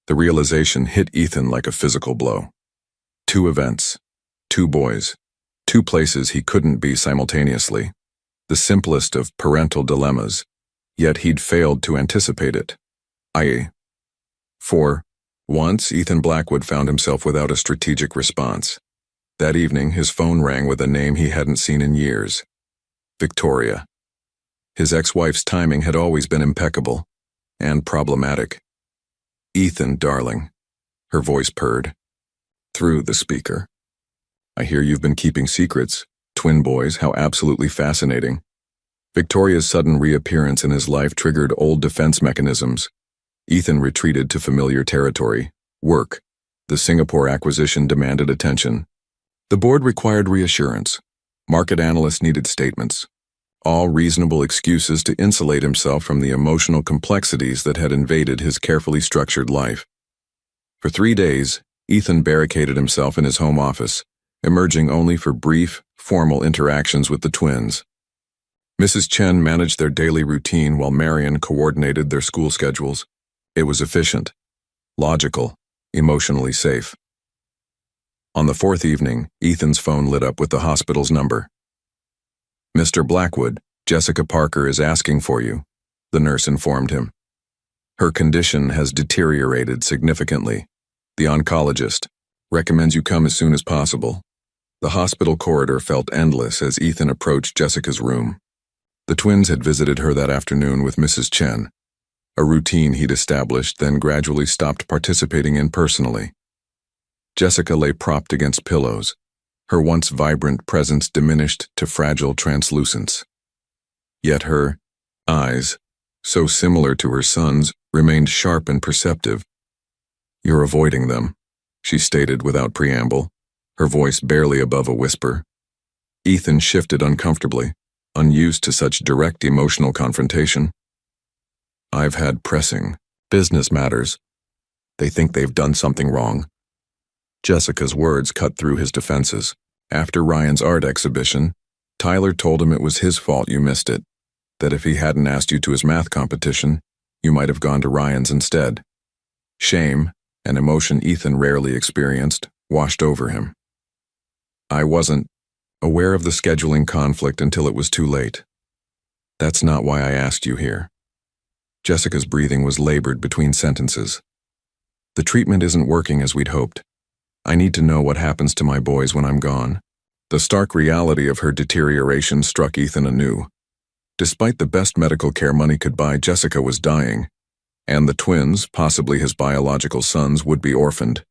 The realization hit Ethan like a physical blow. 2 events, 2 boys, 2 places he couldn't be simultaneously. The simplest of parental dilemmas, yet he'd failed to anticipate it. For once, Ethan Blackwood found himself without a strategic response. That evening, his phone rang with a name he hadn't seen in years. Victoria. His ex-wife's timing had always been impeccable and problematic. Ethan, darling, her voice purred through the speaker. I hear you've been keeping secrets. Twin boys, how absolutely fascinating. Victoria's sudden reappearance in his life triggered old defense mechanisms. Ethan retreated to familiar territory. Work. The Singapore acquisition demanded attention. The board required reassurance. Market analysts needed statements. All reasonable excuses to insulate himself from the emotional complexities that had invaded his carefully structured life. For 3 days, Ethan barricaded himself in his home office, emerging only for brief, formal interactions with the twins. Mrs. Chen managed their daily routine while Marion coordinated their school schedules. It was efficient, logical, emotionally safe. On the 4th evening, Ethan's phone lit up with the hospital's number. Mr. Blackwood, Jessica Parker is asking for you, the nurse informed him. Her condition has deteriorated significantly. The oncologist recommends you come as soon as possible. The hospital corridor felt endless as Ethan approached Jessica's room. The twins had visited her that afternoon with Mrs. Chen, a routine he'd established, then gradually stopped participating in personally. Jessica lay propped against pillows, her once vibrant presence diminished to fragile translucence. Yet her eyes, so similar to her son's, remained sharp and perceptive. "You're avoiding them," she stated without preamble, her voice barely above a whisper. Ethan shifted uncomfortably, unused to such direct emotional confrontation. "I've had pressing business matters. They think they've done something wrong." Jessica's words cut through his defenses. After Ryan's art exhibition, Tyler told him it was his fault you missed it, that if he hadn't asked you to his math competition, you might have gone to Ryan's instead. Shame, an emotion Ethan rarely experienced, washed over him. "I wasn't aware of the scheduling conflict until it was too late. That's not why I asked you here." Jessica's breathing was labored between sentences. "The treatment isn't working as we'd hoped. I need to know what happens to my boys when I'm gone." The stark reality of her deterioration struck Ethan anew. Despite the best medical care money could buy, Jessica was dying, and the twins, possibly his biological sons, would be orphaned.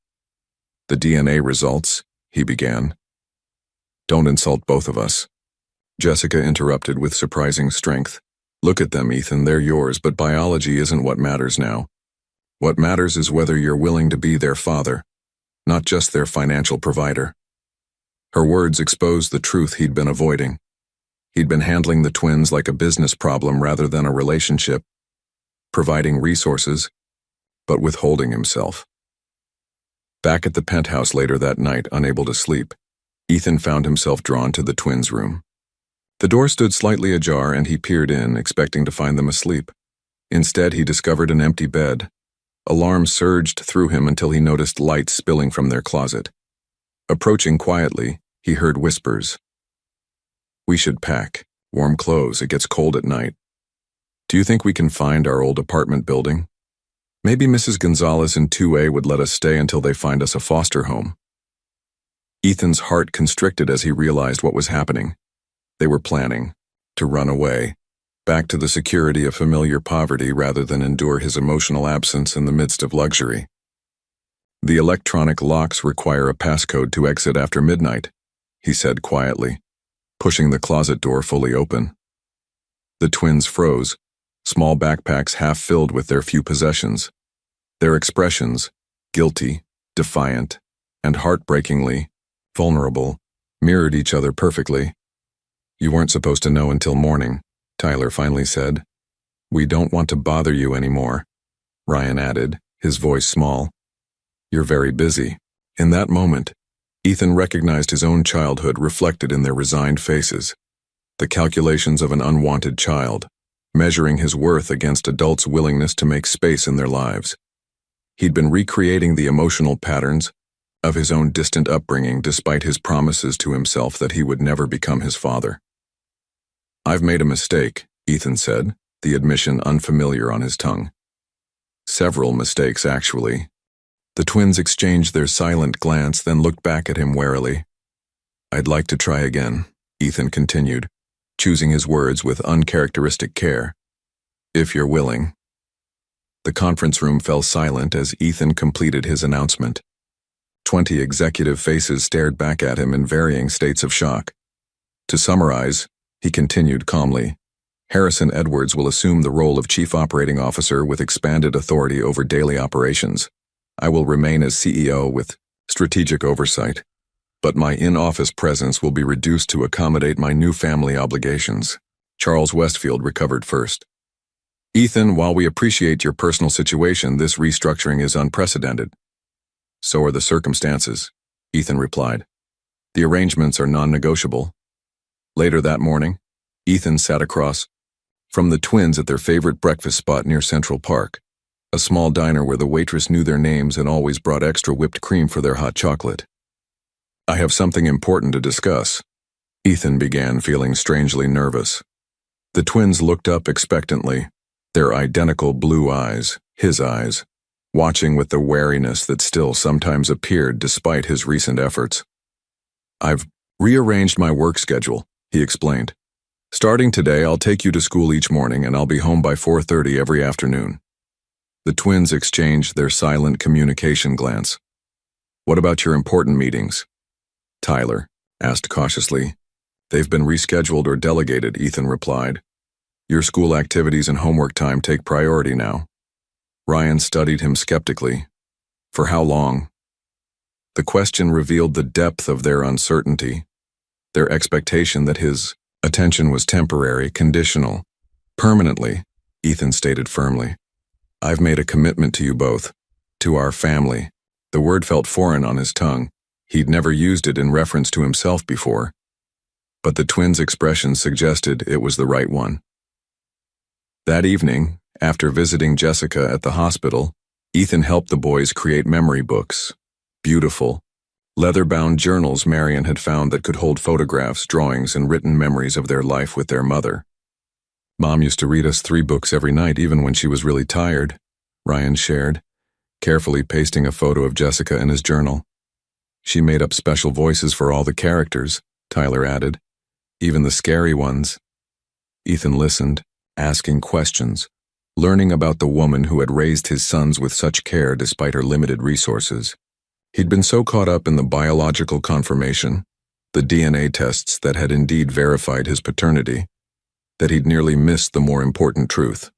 "The DNA results," he began. "Don't insult both of us," Jessica interrupted with surprising strength. "Look at them, Ethan, they're yours, but biology isn't what matters now. What matters is whether you're willing to be their father, not just their financial provider." Her words exposed the truth he'd been avoiding. He'd been handling the twins like a business problem rather than a relationship, providing resources, but withholding himself. Back at the penthouse later that night, unable to sleep, Ethan found himself drawn to the twins' room. The door stood slightly ajar and he peered in, expecting to find them asleep. Instead, he discovered an empty bed. Alarm surged through him until he noticed light spilling from their closet. Approaching quietly, he heard whispers. "We should pack. Warm clothes, it gets cold at night. Do you think we can find our old apartment building? Maybe Mrs. Gonzalez in 2A would let us stay until they find us a foster home." Ethan's heart constricted as he realized what was happening. They were planning to run away, back to the security of familiar poverty rather than endure his emotional absence in the midst of luxury. "The electronic locks require a passcode to exit after midnight," he said quietly, pushing the closet door fully open. The twins froze, small backpacks half filled with their few possessions. Their expressions, guilty, defiant, and heartbreakingly vulnerable, mirrored each other perfectly. "You weren't supposed to know until morning," Tyler finally said. "We don't want to bother you anymore," Ryan added, his voice small. "You're very busy." In that moment, Ethan recognized his own childhood reflected in their resigned faces. The calculations of an unwanted child, measuring his worth against adults' willingness to make space in their lives. He'd been recreating the emotional patterns of his own distant upbringing despite his promises to himself that he would never become his father. "I've made a mistake," Ethan said, the admission unfamiliar on his tongue. "Several mistakes, actually." The twins exchanged their silent glance, then looked back at him warily. "I'd like to try again," Ethan continued, choosing his words with uncharacteristic care. "If you're willing." The conference room fell silent as Ethan completed his announcement. 20 executive faces stared back at him in varying states of shock. "To summarize," he continued calmly, "Harrison Edwards will assume the role of Chief Operating Officer with expanded authority over daily operations. I will remain as CEO with strategic oversight, but my in-office presence will be reduced to accommodate my new family obligations." Charles Westfield recovered first. "Ethan, while we appreciate your personal situation, this restructuring is unprecedented." "So are the circumstances," Ethan replied. "The arrangements are non-negotiable." Later that morning, Ethan sat across from the twins at their favorite breakfast spot near Central Park, a small diner where the waitress knew their names and always brought extra whipped cream for their hot chocolate. "I have something important to discuss," Ethan began, feeling strangely nervous. The twins looked up expectantly, their identical blue eyes, his eyes, watching with the wariness that still sometimes appeared despite his recent efforts. "I've rearranged my work schedule," he explained. Starting today, I'll take you to school each morning and I'll be home by 4:30 every afternoon. The twins exchanged their silent communication glance. What about your important meetings? Tyler asked cautiously. They've been rescheduled or delegated, Ethan replied. Your school activities and homework time take priority now. Ryan studied him skeptically. For how long? The question revealed the depth of their uncertainty, their expectation that his attention was temporary, conditional. Permanently, Ethan stated firmly. I've made a commitment to you both, to our family. The word felt foreign on his tongue. He'd never used it in reference to himself before. But the twins' expression suggested it was the right one. That evening, after visiting Jessica at the hospital, Ethan helped the boys create memory books. Beautiful, leather-bound journals Marion had found that could hold photographs, drawings, and written memories of their life with their mother. Mom used to read us 3 books every night, even when she was really tired, Ryan shared, carefully pasting a photo of Jessica in his journal. She made up special voices for all the characters, Tyler added, even the scary ones. Ethan listened, asking questions, learning about the woman who had raised his sons with such care despite her limited resources. He'd been so caught up in the biological confirmation, the DNA tests that had indeed verified his paternity, that he'd nearly missed the more important truth.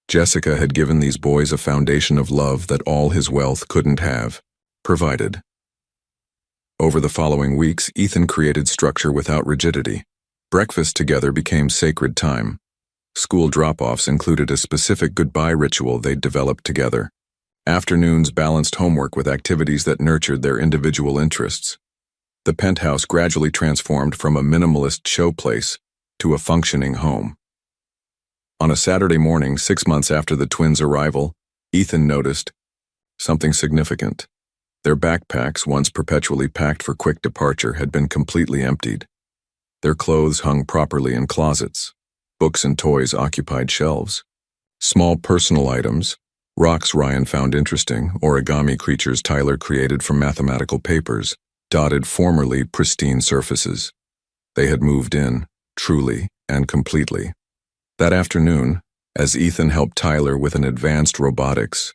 Jessica had given these boys a foundation of love that all his wealth couldn't have provided. Over the following weeks, Ethan created structure without rigidity. Breakfast together became sacred time. School drop-offs included a specific goodbye ritual they'd developed together. Afternoons balanced homework with activities that nurtured their individual interests. The penthouse gradually transformed from a minimalist showplace to a functioning home. On a Saturday morning, 6 months after the twins' arrival, Ethan noticed something significant. Their backpacks, once perpetually packed for quick departure, had been completely emptied. Their clothes hung properly in closets. Books and toys occupied shelves. Small personal items, rocks Ryan found interesting, origami creatures Tyler created from mathematical papers, dotted formerly pristine surfaces. They had moved in, truly and completely. That afternoon, as Ethan helped Tyler with an advanced robotics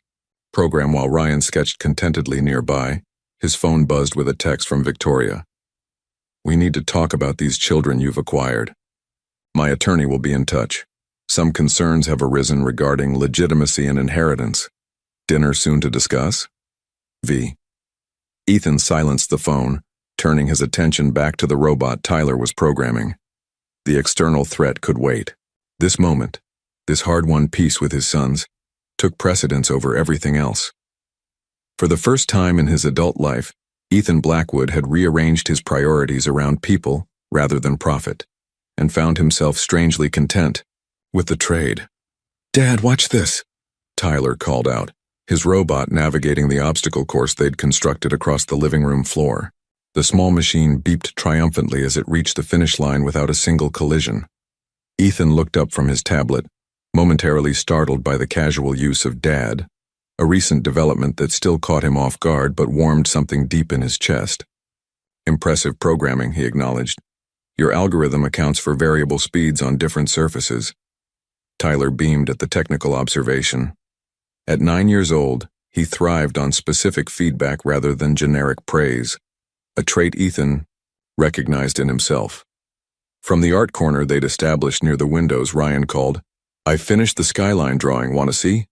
program while Ryan sketched contentedly nearby, his phone buzzed with a text from Victoria. We need to talk about these children you've acquired. My attorney will be in touch. Some concerns have arisen regarding legitimacy and inheritance. Dinner soon to discuss? V. Ethan silenced the phone, turning his attention back to the robot Tyler was programming. The external threat could wait. This moment, this hard-won peace with his sons, took precedence over everything else. For the first time in his adult life, Ethan Blackwood had rearranged his priorities around people rather than profit, and found himself strangely content with the trade. Dad, watch this, Tyler called out, his robot navigating the obstacle course they'd constructed across the living room floor. The small machine beeped triumphantly as it reached the finish line without a single collision. Ethan looked up from his tablet, momentarily startled by the casual use of Dad, a recent development that still caught him off guard but warmed something deep in his chest. Impressive programming, he acknowledged. Your algorithm accounts for variable speeds on different surfaces. Tyler beamed at the technical observation. At 9 years old, he thrived on specific feedback rather than generic praise, a trait Ethan recognized in himself. From the art corner they'd established near the windows, Ryan called, I finished the skyline drawing, want to see?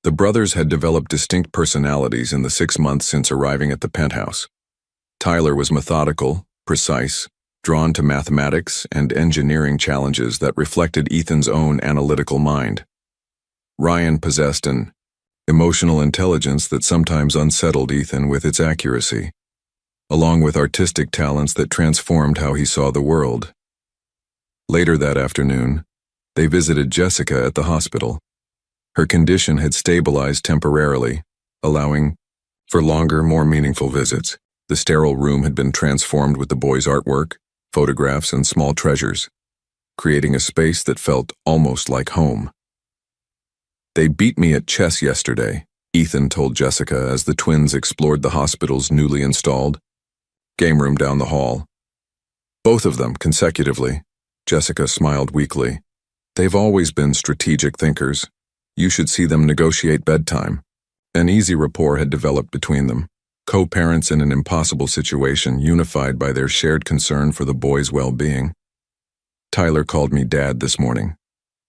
The brothers had developed distinct personalities in the 6 months since arriving at the penthouse. Tyler was methodical, precise, drawn to mathematics and engineering challenges that reflected Ethan's own analytical mind. Ryan possessed an emotional intelligence that sometimes unsettled Ethan with its accuracy, along with artistic talents that transformed how he saw the world. Later that afternoon, they visited Jessica at the hospital. Her condition had stabilized temporarily, allowing for longer, more meaningful visits. The sterile room had been transformed with the boys' artwork, photographs, and small treasures, creating a space that felt almost like home. They beat me at chess yesterday, Ethan told Jessica as the twins explored the hospital's newly installed game room down the hall. Both of them consecutively, Jessica smiled weakly. They've always been strategic thinkers. You should see them negotiate bedtime. An easy rapport had developed between them. Co-parents in an impossible situation, unified by their shared concern for the boy's well-being. Tyler called me Dad this morning,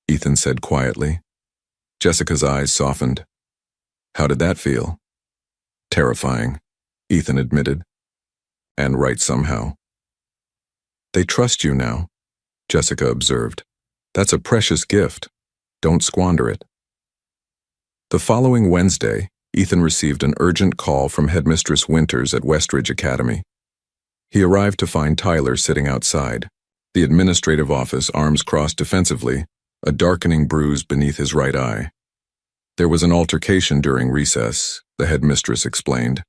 Ethan said quietly. Jessica's eyes softened. How did that feel? Terrifying, Ethan admitted. And right somehow. They trust you now, Jessica observed. That's a precious gift. Don't squander it. The following Wednesday, Ethan received an urgent call from Headmistress Winters at Westridge Academy. He arrived to find Tyler sitting outside, the administrative office arms crossed defensively, a darkening bruise beneath his right eye. There was an altercation during recess, the headmistress explained.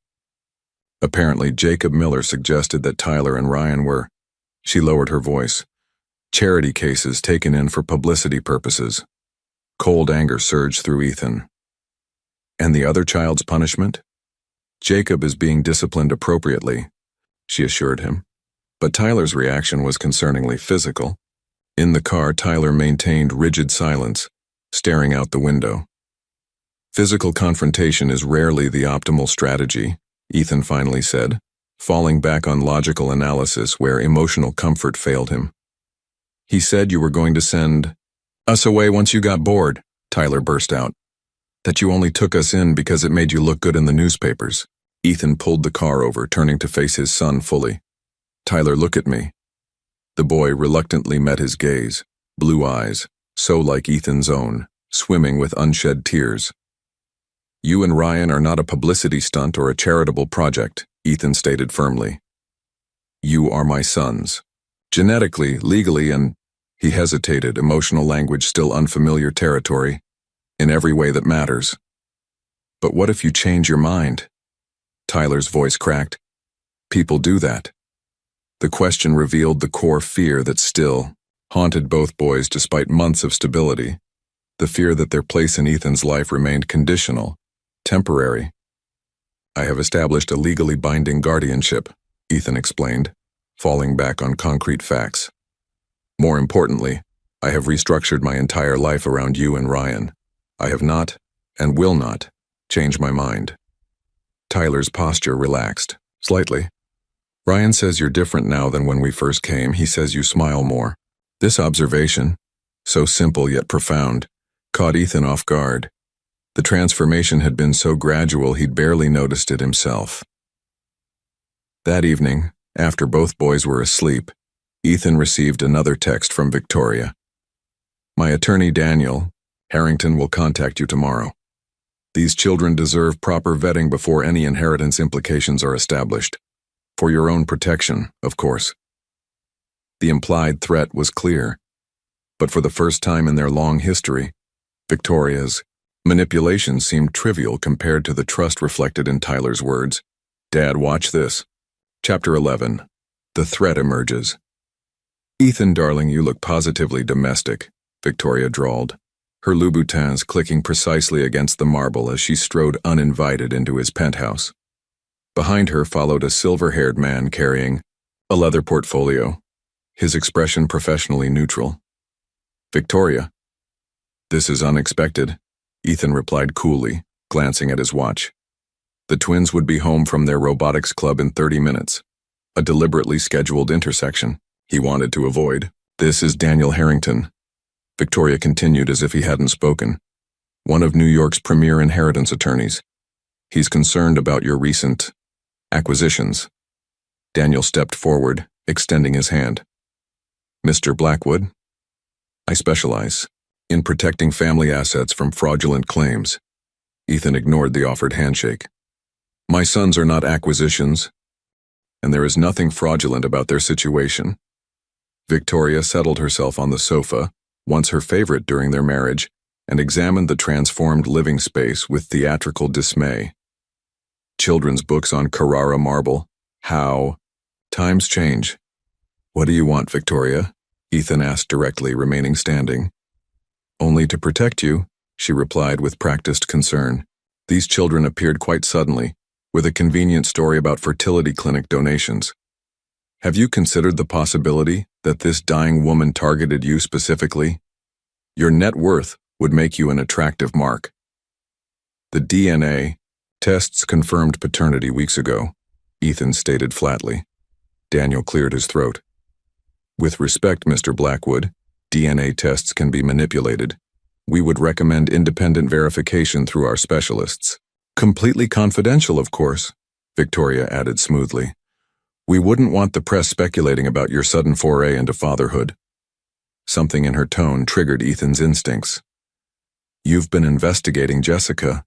Apparently, Jacob Miller suggested that Tyler and Ryan were, she lowered her voice, charity cases taken in for publicity purposes. Cold anger surged through Ethan. And the other child's punishment? Jacob is being disciplined appropriately, she assured him. But Tyler's reaction was concerningly physical. In the car, Tyler maintained rigid silence, staring out the window. Physical confrontation is rarely the optimal strategy, Ethan finally said, falling back on logical analysis where emotional comfort failed him. He said you were going to send us away once you got bored, Tyler burst out. That you only took us in because it made you look good in the newspapers. Ethan pulled the car over, turning to face his son fully. Tyler, look at me. The boy reluctantly met his gaze, blue eyes, so like Ethan's own, swimming with unshed tears. You and Ryan are not a publicity stunt or a charitable project, Ethan stated firmly. You are my sons. Genetically, legally, and, he hesitated, emotional language still unfamiliar territory, in every way that matters. But what if you change your mind? Tyler's voice cracked. People do that. The question revealed the core fear that still haunted both boys despite months of stability, the fear that their place in Ethan's life remained conditional, temporary. I have established a legally binding guardianship, Ethan explained, falling back on concrete facts. More importantly, I have restructured my entire life around you and Ryan. I have not, and will not, change my mind. Tyler's posture relaxed, slightly. Ryan says you're different now than when we first came. He says you smile more. This observation, so simple yet profound, caught Ethan off guard. The transformation had been so gradual he'd barely noticed it himself. That evening, after both boys were asleep, Ethan received another text from Victoria. My attorney Daniel Harrington will contact you tomorrow. These children deserve proper vetting before any inheritance implications are established. For your own protection, of course. The implied threat was clear, but for the first time in their long history, Victoria's manipulation seemed trivial compared to the trust reflected in Tyler's words. Dad, watch this. Chapter 11. The threat emerges. Ethan, darling, you look positively domestic, Victoria drawled, her Louboutins clicking precisely against the marble as she strode uninvited into his penthouse. Behind her followed a silver-haired man carrying a leather portfolio, his expression professionally neutral. Victoria. This is unexpected, Ethan replied coolly, glancing at his watch. The twins would be home from their robotics club in 30 minutes, a deliberately scheduled intersection he wanted to avoid. This is Daniel Harrington, Victoria continued as if he hadn't spoken, one of New York's premier inheritance attorneys. He's concerned about your recent acquisitions. Daniel stepped forward, extending his hand. Mr. Blackwood? I specialize in protecting family assets from fraudulent claims. Ethan ignored the offered handshake. My sons are not acquisitions, and there is nothing fraudulent about their situation. Victoria settled herself on the sofa, once her favorite during their marriage, and examined the transformed living space with theatrical dismay. Children's books on Carrara marble. How? Times change. What do you want, Victoria? Ethan asked directly, remaining standing. Only to protect you, she replied with practiced concern. These children appeared quite suddenly, with a convenient story about fertility clinic donations. Have you considered the possibility that this dying woman targeted you specifically? Your net worth would make you an attractive mark. The DNA tests confirmed paternity weeks ago, Ethan stated flatly. Daniel cleared his throat. With respect, Mr. Blackwood, DNA tests can be manipulated. We would recommend independent verification through our specialists. Completely confidential, of course, Victoria added smoothly. We wouldn't want the press speculating about your sudden foray into fatherhood. Something in her tone triggered Ethan's instincts. You've been investigating Jessica.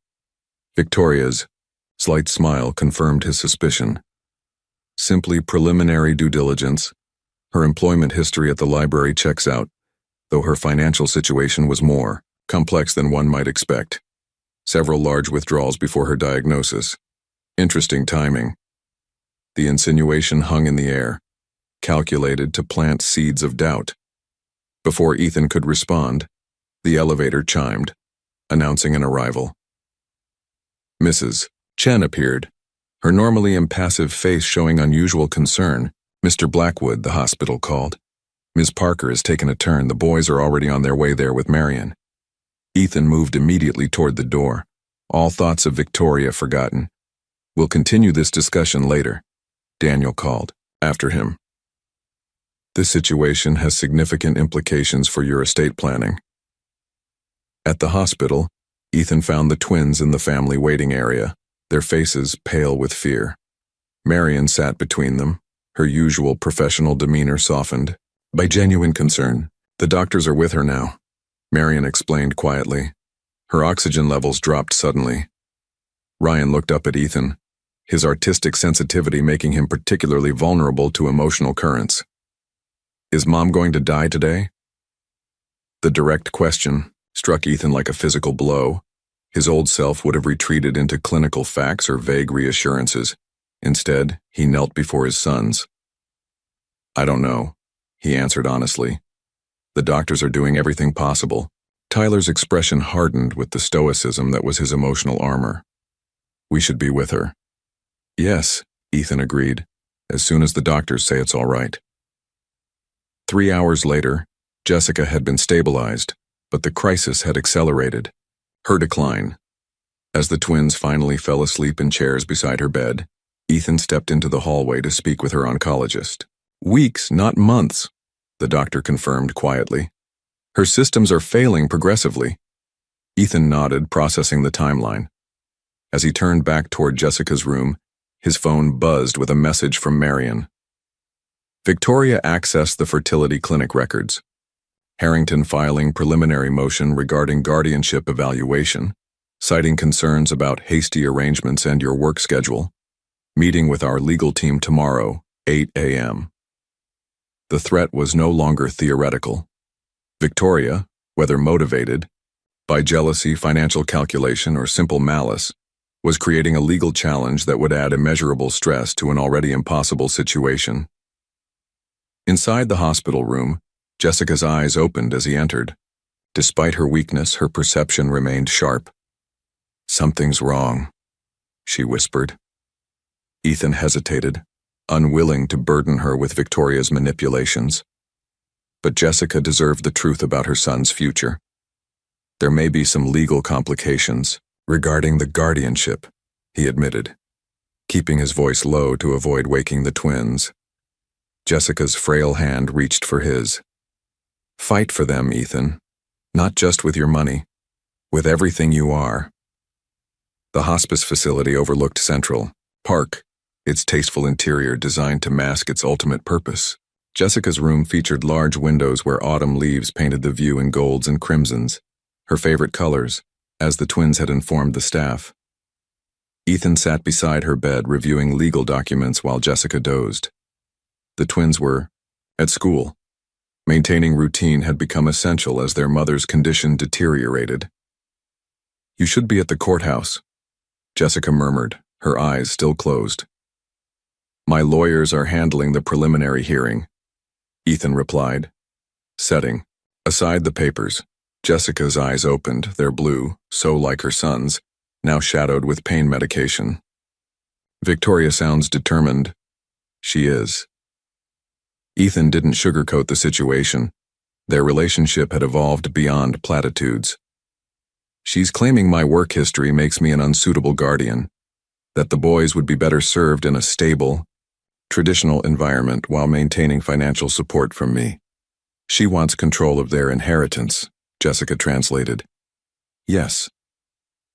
Victoria's slight smile confirmed his suspicion. Simply preliminary due diligence. Her employment history at the library checks out, though her financial situation was more complex than one might expect. Several large withdrawals before her diagnosis. Interesting timing. The insinuation hung in the air, calculated to plant seeds of doubt. Before Ethan could respond, the elevator chimed, announcing an arrival. Mrs. Chen appeared, her normally impassive face showing unusual concern. Mr. Blackwood, the hospital called. Ms. Parker has taken a turn. The boys are already on their way there with Marion. Ethan moved immediately toward the door, all thoughts of Victoria forgotten. We'll continue this discussion later, Daniel called after him. This situation has significant implications for your estate planning. At the hospital, Ethan found the twins in the family waiting area, their faces pale with fear. Marion sat between them, her usual professional demeanor softened by genuine concern. The doctors are with her now, Marion explained quietly. Her oxygen levels dropped suddenly. Ryan looked up at Ethan, his artistic sensitivity making him particularly vulnerable to emotional currents. Is Mom going to die today? The direct question struck Ethan like a physical blow. His old self would have retreated into clinical facts or vague reassurances. Instead, he knelt before his sons. I don't know, he answered honestly. The doctors are doing everything possible. Tyler's expression hardened with the stoicism that was his emotional armor. We should be with her. Yes, Ethan agreed, as soon as the doctors say it's all right. 3 hours later, Jessica had been stabilized, but the crisis had accelerated. Her decline. As the twins finally fell asleep in chairs beside her bed, Ethan stepped into the hallway to speak with her oncologist. Weeks, not months, the doctor confirmed quietly. Her systems are failing progressively. Ethan nodded, processing the timeline. As he turned back toward Jessica's room, his phone buzzed with a message from Marion. Victoria accessed the fertility clinic records. Harrington filing preliminary motion regarding guardianship evaluation, citing concerns about hasty arrangements and your work schedule. Meeting with our legal team tomorrow, 8 a.m. The threat was no longer theoretical. Victoria, whether motivated by jealousy, financial calculation, or simple malice, was creating a legal challenge that would add immeasurable stress to an already impossible situation. Inside the hospital room, Jessica's eyes opened as he entered. Despite her weakness, her perception remained sharp. Something's wrong, she whispered. Ethan hesitated, unwilling to burden her with Victoria's manipulations. But Jessica deserved the truth about her son's future. There may be some legal complications regarding the guardianship, he admitted, keeping his voice low to avoid waking the twins. Jessica's frail hand reached for his. Fight for them, Ethan. Not just with your money, with everything you are. The hospice facility overlooked Central Park, its tasteful interior designed to mask its ultimate purpose. Jessica's room featured large windows where autumn leaves painted the view in golds and crimsons, her favorite colors, as the twins had informed the staff. Ethan sat beside her bed reviewing legal documents while Jessica dozed. The twins were at school. Maintaining routine had become essential as their mother's condition deteriorated. You should be at the courthouse, Jessica murmured, her eyes still closed. My lawyers are handling the preliminary hearing, Ethan replied. Setting aside the papers, Jessica's eyes opened, their blue, so like her son's, now shadowed with pain medication. Victoria sounds determined. She is. Ethan didn't sugarcoat the situation. Their relationship had evolved beyond platitudes. She's claiming my work history makes me an unsuitable guardian, that the boys would be better served in a stable, traditional environment while maintaining financial support from me. She wants control of their inheritance, Jessica translated. Yes.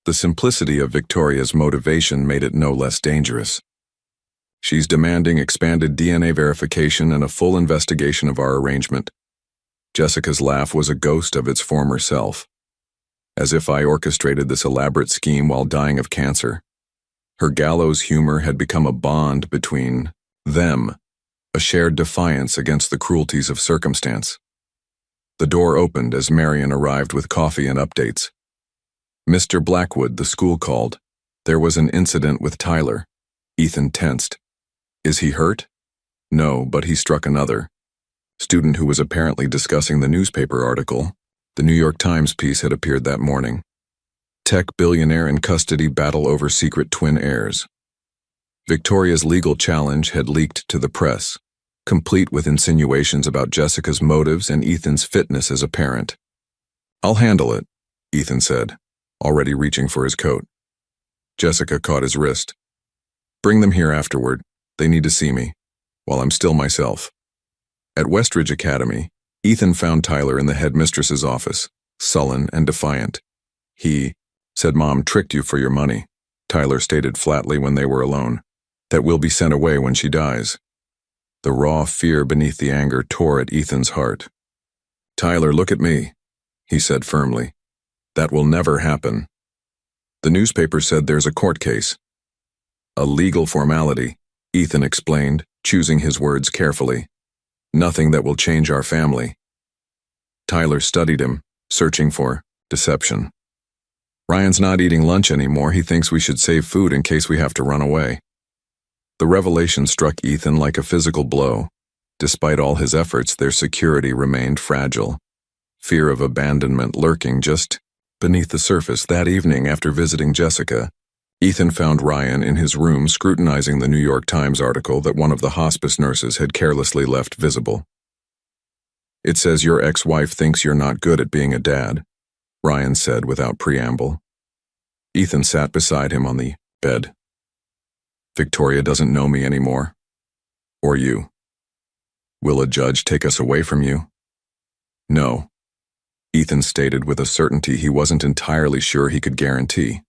The simplicity of Victoria's motivation made it no less dangerous. She's demanding expanded DNA verification and a full investigation of our arrangement. Jessica's laugh was a ghost of its former self, as if I orchestrated this elaborate scheme while dying of cancer. Her gallows humor had become a bond between them, a shared defiance against the cruelties of circumstance. The door opened as Marion arrived with coffee and updates. Mr. Blackwood, the school called. There was an incident with Tyler. Ethan tensed. Is he hurt? No, but he struck another student who was apparently discussing the newspaper article. The New York Times piece had appeared that morning. Tech billionaire in custody battle over secret twin heirs. Victoria's legal challenge had leaked to the press, complete with insinuations about Jessica's motives and Ethan's fitness as a parent. I'll handle it, Ethan said, already reaching for his coat. Jessica caught his wrist. Bring them here afterward. They need to see me, while I'm still myself. At Westridge Academy, Ethan found Tyler in the headmistress's office, sullen and defiant. He said Mom tricked you for your money, Tyler stated flatly when they were alone. That will be sent away when she dies. The raw fear beneath the anger tore at Ethan's heart. Tyler, look at me, he said firmly. That will never happen. The newspaper said there's a court case. A legal formality, Ethan explained, choosing his words carefully. Nothing that will change our family. Tyler studied him, searching for deception. Ryan's not eating lunch anymore. He thinks we should save food in case we have to run away. The revelation struck Ethan like a physical blow. Despite all his efforts, their security remained fragile. Fear of abandonment lurking just beneath the surface. That evening, after visiting Jessica, Ethan found Ryan in his room scrutinizing the New York Times article that one of the hospice nurses had carelessly left visible. It says your ex-wife thinks you're not good at being a dad, Ryan said without preamble. Ethan sat beside him on the bed. Victoria doesn't know me anymore. Or you. Will a judge take us away from you? No, Ethan stated with a certainty he wasn't entirely sure he could guarantee.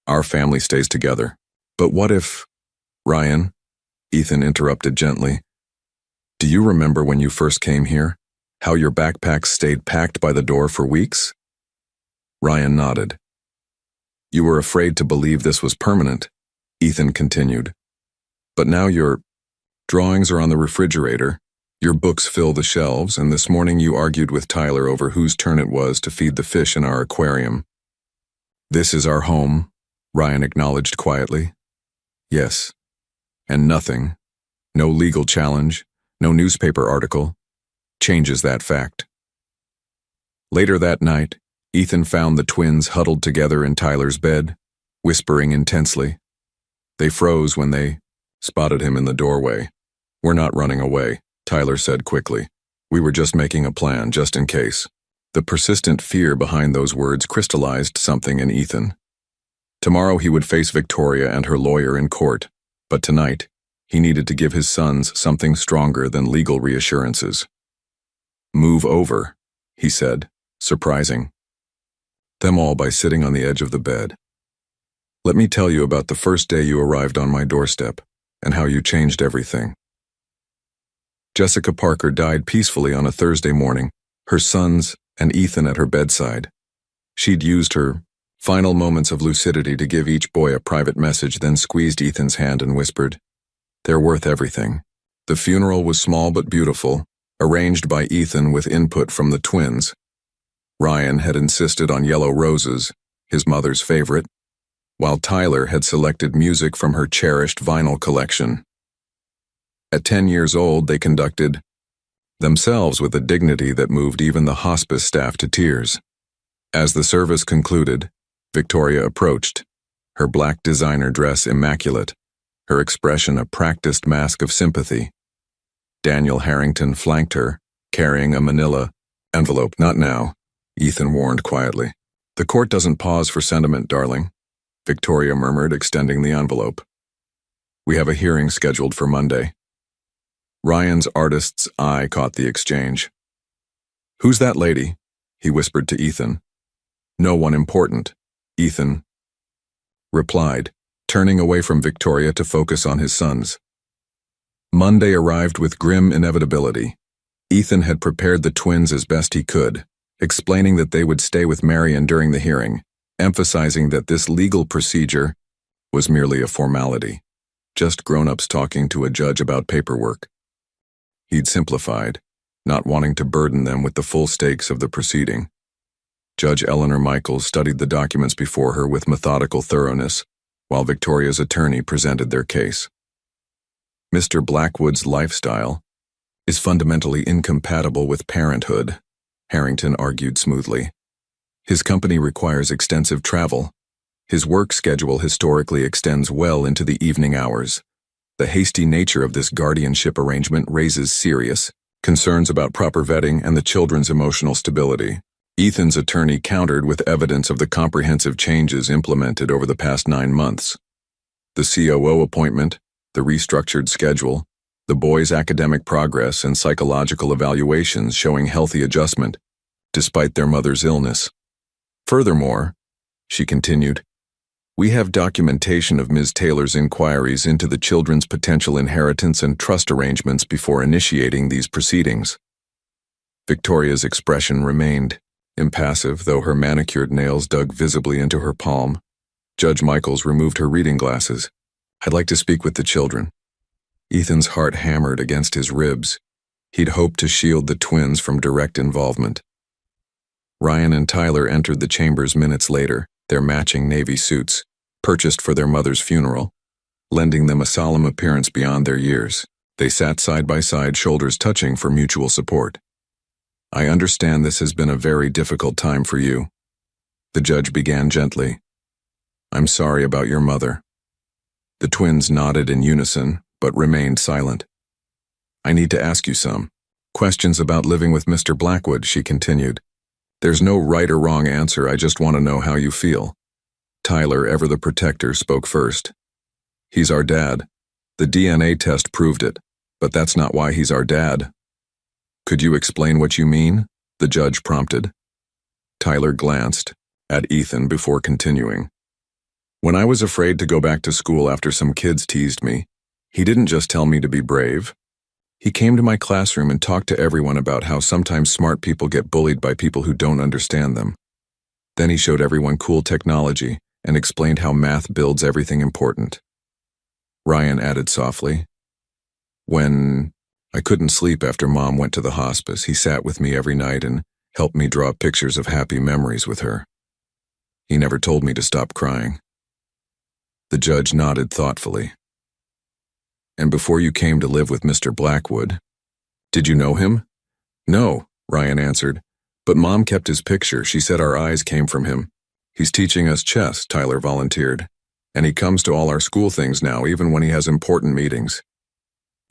Our family stays together. But what if… Ryan, Ethan interrupted gently. Do you remember when you first came here? How your backpacks stayed packed by the door for weeks? Ryan nodded. You were afraid to believe this was permanent, Ethan continued. But now your drawings are on the refrigerator, your books fill the shelves, and this morning you argued with Tyler over whose turn it was to feed the fish in our aquarium. This is our home, Ryan acknowledged quietly. Yes. And nothing, no legal challenge, no newspaper article, changes that fact. Later that night, Ethan found the twins huddled together in Tyler's bed, whispering intensely. They froze when they spotted him in the doorway. We're not running away, Tyler said quickly. We were just making a plan, just in case. The persistent fear behind those words crystallized something in Ethan. Tomorrow he would face Victoria and her lawyer in court, but tonight he needed to give his sons something stronger than legal reassurances. Move over, he said, surprising them all by sitting on the edge of the bed. Let me tell you about the first day you arrived on my doorstep and how you changed everything. Jessica Parker died peacefully on a Thursday morning, her sons and Ethan at her bedside. She'd used her final moments of lucidity to give each boy a private message, then squeezed Ethan's hand and whispered, "They're worth everything." The funeral was small but beautiful, arranged by Ethan with input from the twins. Ryan had insisted on yellow roses, his mother's favorite, while Tyler had selected music from her cherished vinyl collection. At 10 years old, they conducted themselves with a dignity that moved even the hospice staff to tears. As the service concluded, Victoria approached, her black designer dress immaculate, her expression a practiced mask of sympathy. Daniel Harrington flanked her, carrying a manila envelope. Not now, Ethan warned quietly. The court doesn't pause for sentiment, darling, Victoria murmured, extending the envelope. We have a hearing scheduled for Monday. Ryan's artist's eye caught the exchange. Who's that lady? He whispered to Ethan. No one important, Ethan replied, turning away from Victoria to focus on his sons. Monday arrived with grim inevitability. Ethan had prepared the twins as best he could, explaining that they would stay with Marion during the hearing, emphasizing that this legal procedure was merely a formality, just grown-ups talking to a judge about paperwork. He'd simplified, not wanting to burden them with the full stakes of the proceeding. Judge Eleanor Michaels studied the documents before her with methodical thoroughness, while Victoria's attorney presented their case. Mr. Blackwood's lifestyle is fundamentally incompatible with parenthood, Harrington argued smoothly. His company requires extensive travel. His work schedule historically extends well into the evening hours. The hasty nature of this guardianship arrangement raises serious concerns about proper vetting and the children's emotional stability. Ethan's attorney countered with evidence of the comprehensive changes implemented over the past 9 months. The COO appointment, the restructured schedule, the boys' academic progress and psychological evaluations showing healthy adjustment, despite their mother's illness. Furthermore, she continued, we have documentation of Ms. Taylor's inquiries into the children's potential inheritance and trust arrangements before initiating these proceedings. Victoria's expression remained impassive, though her manicured nails dug visibly into her palm. Judge Michaels removed her reading glasses. I'd like to speak with the children. Ethan's heart hammered against his ribs. He'd hoped to shield the twins from direct involvement. Ryan and Tyler entered the chambers minutes later, their matching navy suits, purchased for their mother's funeral, lending them a solemn appearance beyond their years. They sat side by side, shoulders touching for mutual support. I understand this has been a very difficult time for you. The judge began gently. I'm sorry about your mother. The twins nodded in unison, but remained silent. I need to ask you some questions about living with Mr. Blackwood, she continued. There's no right or wrong answer, I just want to know how you feel. Tyler, ever the protector, spoke first. He's our dad. The DNA test proved it, but that's not why he's our dad. Could you explain what you mean? The judge prompted. Tyler glanced at Ethan before continuing. When I was afraid to go back to school after some kids teased me, he didn't just tell me to be brave. He came to my classroom and talked to everyone about how sometimes smart people get bullied by people who don't understand them. Then he showed everyone cool technology and explained how math builds everything important. Ryan added softly, when I couldn't sleep after Mom went to the hospice, he sat with me every night and helped me draw pictures of happy memories with her. He never told me to stop crying. The judge nodded thoughtfully. And before you came to live with Mr. Blackwood, did you know him? No, Ryan answered, but Mom kept his picture. She said our eyes came from him. He's teaching us chess, Tyler volunteered, and he comes to all our school things now, even when he has important meetings.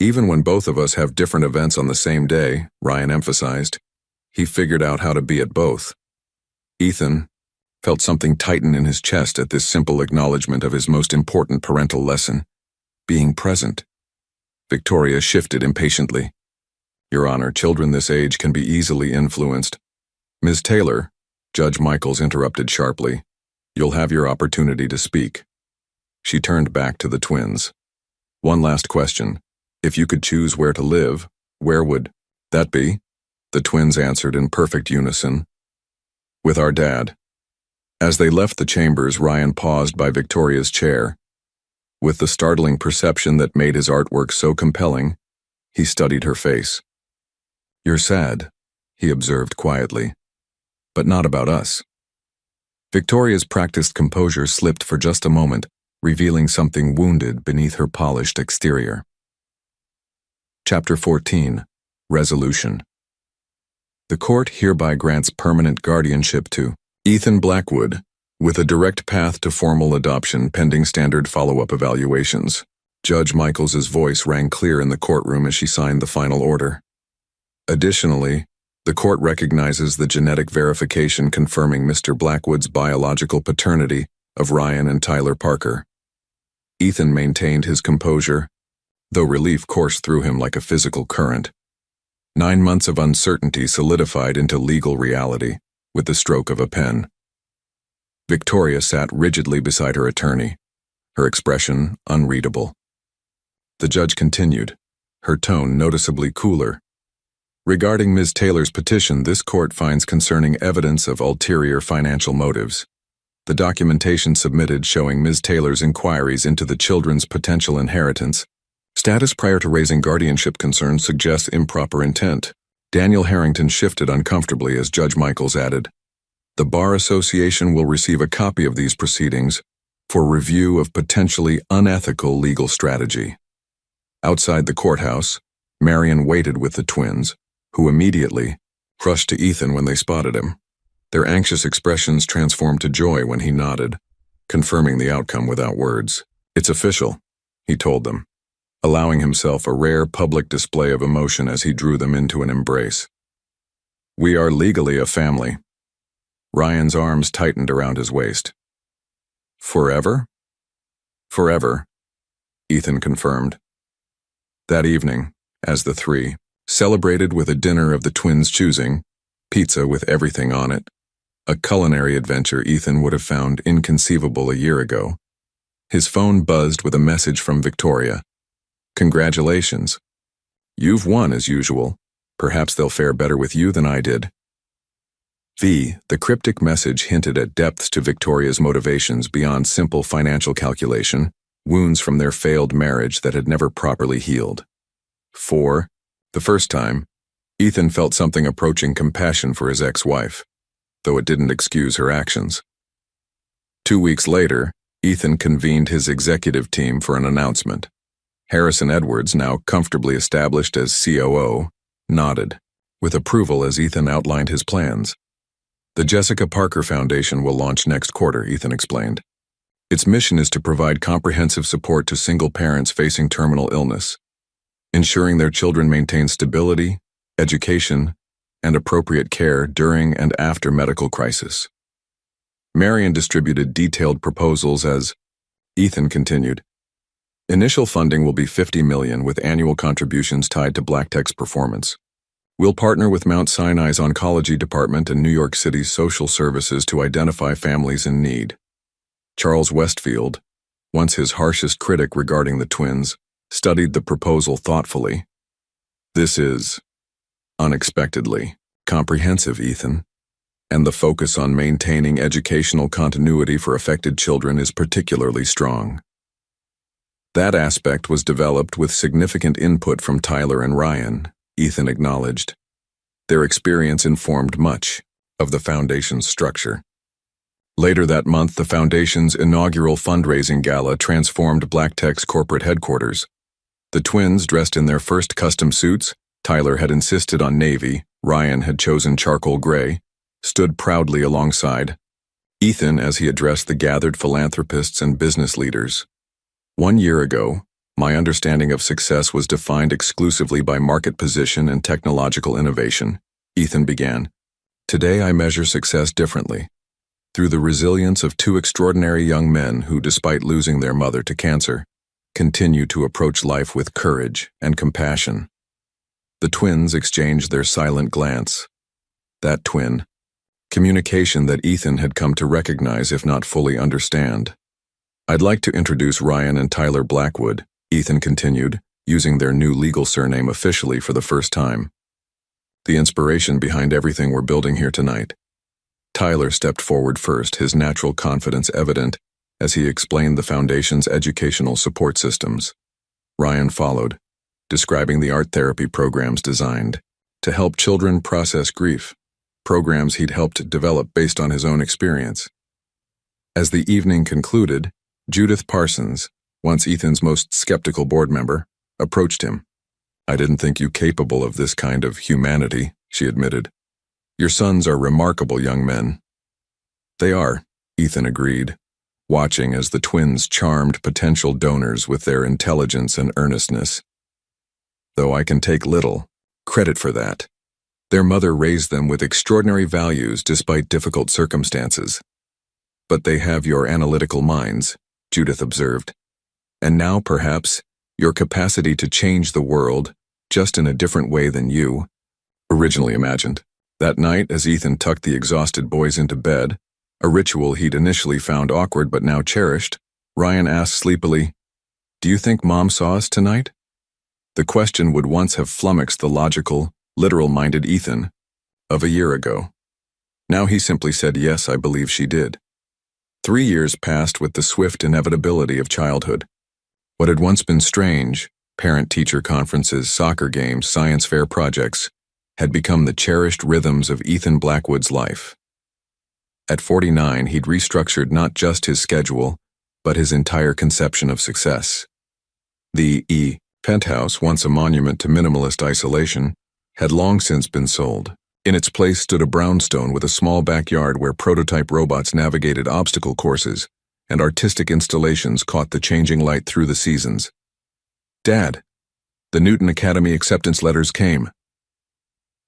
Even when both of us have different events on the same day, Ryan emphasized, he figured out how to be at both. Ethan felt something tighten in his chest at this simple acknowledgement of his most important parental lesson, being present. Victoria shifted impatiently. Your Honor, children this age can be easily influenced. Ms. Taylor, Judge Michaels interrupted sharply, you'll have your opportunity to speak. She turned back to the twins. One last question. If you could choose where to live, where would that be? The twins answered in perfect unison. With our dad. As they left the chambers, Ryan paused by Victoria's chair. With the startling perception that made his artwork so compelling, he studied her face. You're sad, he observed quietly. But not about us. Victoria's practiced composure slipped for just a moment, revealing something wounded beneath her polished exterior. Chapter 14. Resolution. The court hereby grants permanent guardianship to Ethan Blackwood, with a direct path to formal adoption pending standard follow-up evaluations. Judge Michaels's voice rang clear in the courtroom as she signed the final order. Additionally, the court recognizes the genetic verification confirming Mr. Blackwood's biological paternity of Ryan and Tyler Parker. Ethan maintained his composure, though relief coursed through him like a physical current. 9 months of uncertainty solidified into legal reality with the stroke of a pen. Victoria sat rigidly beside her attorney, her expression unreadable. The judge continued, her tone noticeably cooler. Regarding Ms. Taylor's petition, this court finds concerning evidence of ulterior financial motives. The documentation submitted showing Ms. Taylor's inquiries into the children's potential inheritance status prior to raising guardianship concerns suggests improper intent. Daniel Harrington shifted uncomfortably as Judge Michaels added, "The Bar Association will receive a copy of these proceedings for review of potentially unethical legal strategy." Outside the courthouse, Marion waited with the twins, who immediately rushed to Ethan when they spotted him. Their anxious expressions transformed to joy when he nodded, confirming the outcome without words. "It's official," he told them, allowing himself a rare public display of emotion as he drew them into an embrace. "We are legally a family." Ryan's arms tightened around his waist. "Forever?" "Forever," Ethan confirmed. That evening, as the three celebrated with a dinner of the twins' choosing, pizza with everything on it, a culinary adventure Ethan would have found inconceivable a year ago, his phone buzzed with a message from Victoria. "Congratulations. You've won as usual. Perhaps they'll fare better with you than I did." The cryptic message hinted at depths to Victoria's motivations beyond simple financial calculation, wounds from their failed marriage that had never properly healed. For the first time, Ethan felt something approaching compassion for his ex-wife, though it didn't excuse her actions. 2 weeks later, Ethan convened his executive team for an announcement. Harrison Edwards, now comfortably established as COO, nodded, with approval as Ethan outlined his plans. "The Jessica Parker Foundation will launch next quarter," Ethan explained. "Its mission is to provide comprehensive support to single parents facing terminal illness, ensuring their children maintain stability, education, and appropriate care during and after medical crisis." Marion distributed detailed proposals as Ethan continued. "Initial funding will be $50 million with annual contributions tied to Black Tech's performance. We'll partner with Mount Sinai's Oncology Department and New York City's Social Services to identify families in need." Charles Westfield, once his harshest critic regarding the twins, studied the proposal thoughtfully. "This is unexpectedly comprehensive, Ethan, and the focus on maintaining educational continuity for affected children is particularly strong." That aspect was developed with significant input from Tyler and Ryan, Ethan acknowledged. Their experience informed much of the foundation's structure. Later that month, the foundation's inaugural fundraising gala transformed Black Tech's corporate headquarters. The twins, dressed in their first custom suits, Tyler had insisted on navy, Ryan had chosen charcoal gray, stood proudly alongside Ethan as he addressed the gathered philanthropists and business leaders. "1 year ago, my understanding of success was defined exclusively by market position and technological innovation," Ethan began. "Today I measure success differently, through the resilience of 2 extraordinary young men who, despite losing their mother to cancer, continue to approach life with courage and compassion." The twins exchanged their silent glance. That twin communication that Ethan had come to recognize if not fully understand. "I'd like to introduce Ryan and Tyler Blackwood," Ethan continued, using their new legal surname officially for the first time. "The inspiration behind everything we're building here tonight." Tyler stepped forward first, his natural confidence evident as he explained the foundation's educational support systems. Ryan followed, describing the art therapy programs designed to help children process grief, programs he'd helped develop based on his own experience. As the evening concluded, Judith Parsons, once Ethan's most skeptical board member, approached him. "I didn't think you capable of this kind of humanity," she admitted. "Your sons are remarkable young men." "They are," Ethan agreed, watching as the twins charmed potential donors with their intelligence and earnestness. Though I can take little credit for that. Their mother raised them with extraordinary values despite difficult circumstances. But they have your analytical minds, Judith observed. And now, perhaps, your capacity to change the world, just in a different way than you originally imagined. That night, as Ethan tucked the exhausted boys into bed, a ritual he'd initially found awkward but now cherished, Ryan asked sleepily, "Do you think Mom saw us tonight?" The question would once have flummoxed the logical, literal-minded Ethan of a year ago. Now he simply said, "Yes, I believe she did." 3 years passed with the swift inevitability of childhood. What had once been strange, parent-teacher conferences, soccer games, science fair projects, had become the cherished rhythms of Ethan Blackwood's life. At 49, he'd restructured not just his schedule, but his entire conception of success. The penthouse, once a monument to minimalist isolation, had long since been sold. In its place stood a brownstone with a small backyard where prototype robots navigated obstacle courses and artistic installations caught the changing light through the seasons. "Dad, the Newton Academy acceptance letters came."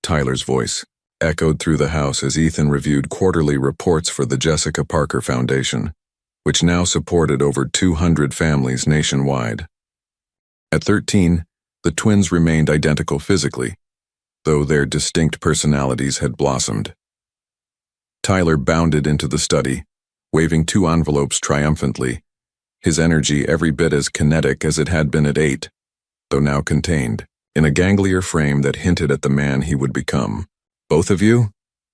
Tyler's voice echoed through the house as Ethan reviewed quarterly reports for the Jessica Parker Foundation, which now supported over 200 families nationwide. At 13, the twins remained identical physically, though their distinct personalities had blossomed. Tyler bounded into the study, waving 2 envelopes triumphantly, his energy every bit as kinetic as it had been at 8, though now contained in a ganglier frame that hinted at the man he would become. "Both of you?"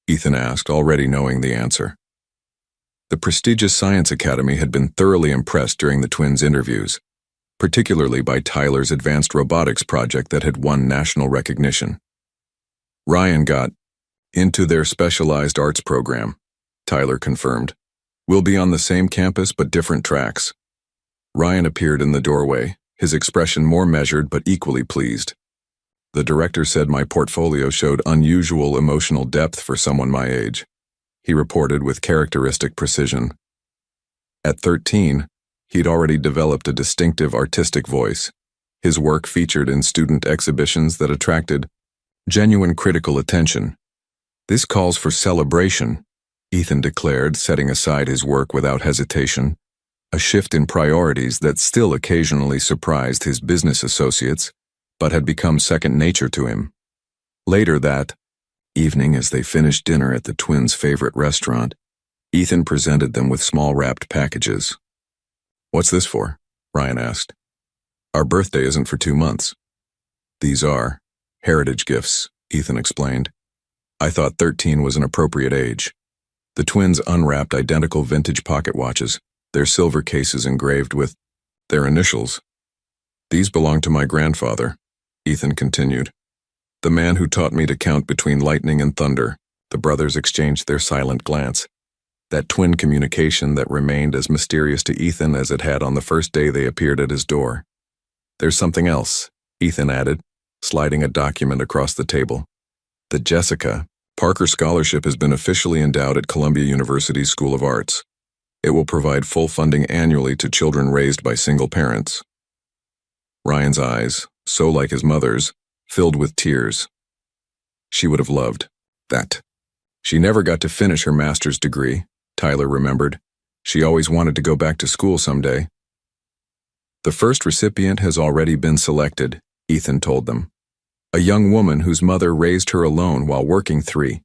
Ethan asked, already knowing the answer. The prestigious Science Academy had been thoroughly impressed during the twins' interviews, particularly by Tyler's advanced robotics project that had won national recognition. Ryan got into their specialized arts program, Tyler confirmed. "We'll be on the same campus but different tracks." Ryan appeared in the doorway, his expression more measured but equally pleased. "The director said my portfolio showed unusual emotional depth for someone my age," he reported with characteristic precision. At 13, he'd already developed a distinctive artistic voice. His work featured in student exhibitions that attracted genuine critical attention. "This calls for celebration," Ethan declared, setting aside his work without hesitation, a shift in priorities that still occasionally surprised his business associates, but had become second nature to him. Later that evening, as they finished dinner at the twins' favorite restaurant, Ethan presented them with small wrapped packages. "What's this for?" Ryan asked. "Our birthday isn't for 2 months." "These are heritage gifts," Ethan explained. "I thought 13 was an appropriate age." The twins unwrapped identical vintage pocket watches, their silver cases engraved with their initials. "These belong to my grandfather," Ethan continued. "The man who taught me to count between lightning and thunder." The brothers exchanged their silent glance. That twin communication that remained as mysterious to Ethan as it had on the first day they appeared at his door. "There's something else," Ethan added, sliding a document across the table. "The Jessica Parker Scholarship has been officially endowed at Columbia University's School of Arts. It will provide full funding annually to children raised by single parents." Ryan's eyes, so like his mother's, filled with tears. She would have loved that. She never got to finish her master's degree, Tyler remembered. She always wanted to go back to school someday. "The first recipient has already been selected," Ethan told them. "A young woman whose mother raised her alone while working 3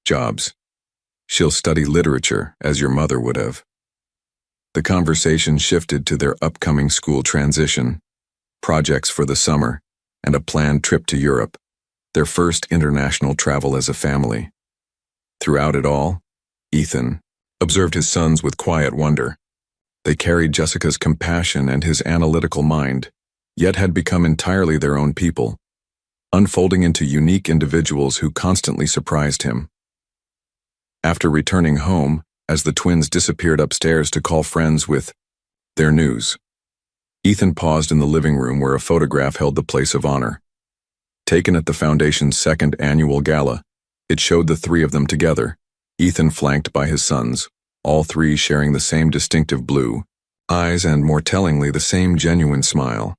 jobs. She'll study literature, as your mother would have." The conversation shifted to their upcoming school transition, projects for the summer, and a planned trip to Europe, their first international travel as a family. Throughout it all, Ethan observed his sons with quiet wonder. They carried Jessica's compassion and his analytical mind, yet had become entirely their own people, unfolding into unique individuals who constantly surprised him. After returning home, as the twins disappeared upstairs to call friends with their news, Ethan paused in the living room where a photograph held the place of honor. Taken at the Foundation's 2nd annual gala, it showed the 3 of them together, Ethan flanked by his sons. all three sharing the same distinctive blue eyes and, more tellingly, the same genuine smile.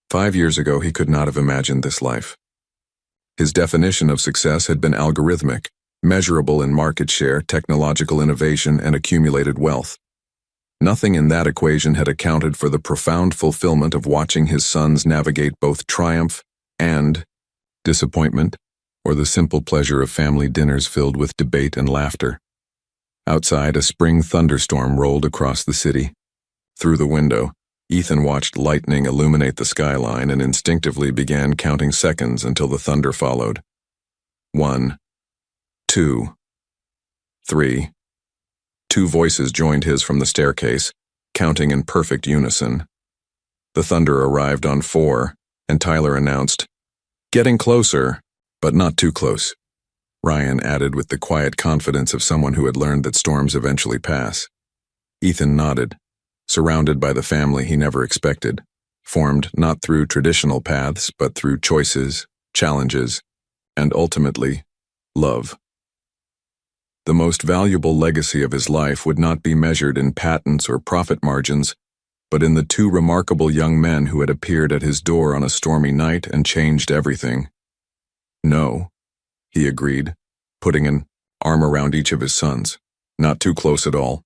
5 years ago, he could not have imagined this life. His definition of success had been algorithmic, measurable in market share, technological innovation, and accumulated wealth. Nothing in that equation had accounted for the profound fulfillment of watching his sons navigate both triumph and disappointment, or the simple pleasure of family dinners filled with debate and laughter. Outside, a spring thunderstorm rolled across the city. Through the window, Ethan watched lightning illuminate the skyline and instinctively began counting seconds until the thunder followed. 1, 2, 3. Two voices joined his from the staircase, counting in perfect unison. The thunder arrived on 4, and Tyler announced, "Getting closer, but not too close," Ryan added with the quiet confidence of someone who had learned that storms eventually pass. Ethan nodded, surrounded by the family he never expected, formed not through traditional paths but through choices, challenges, and ultimately, love. The most valuable legacy of his life would not be measured in patents or profit margins, but in the two remarkable young men who had appeared at his door on a stormy night and changed everything. "No," he agreed, putting an arm around each of his sons. "Not too close at all."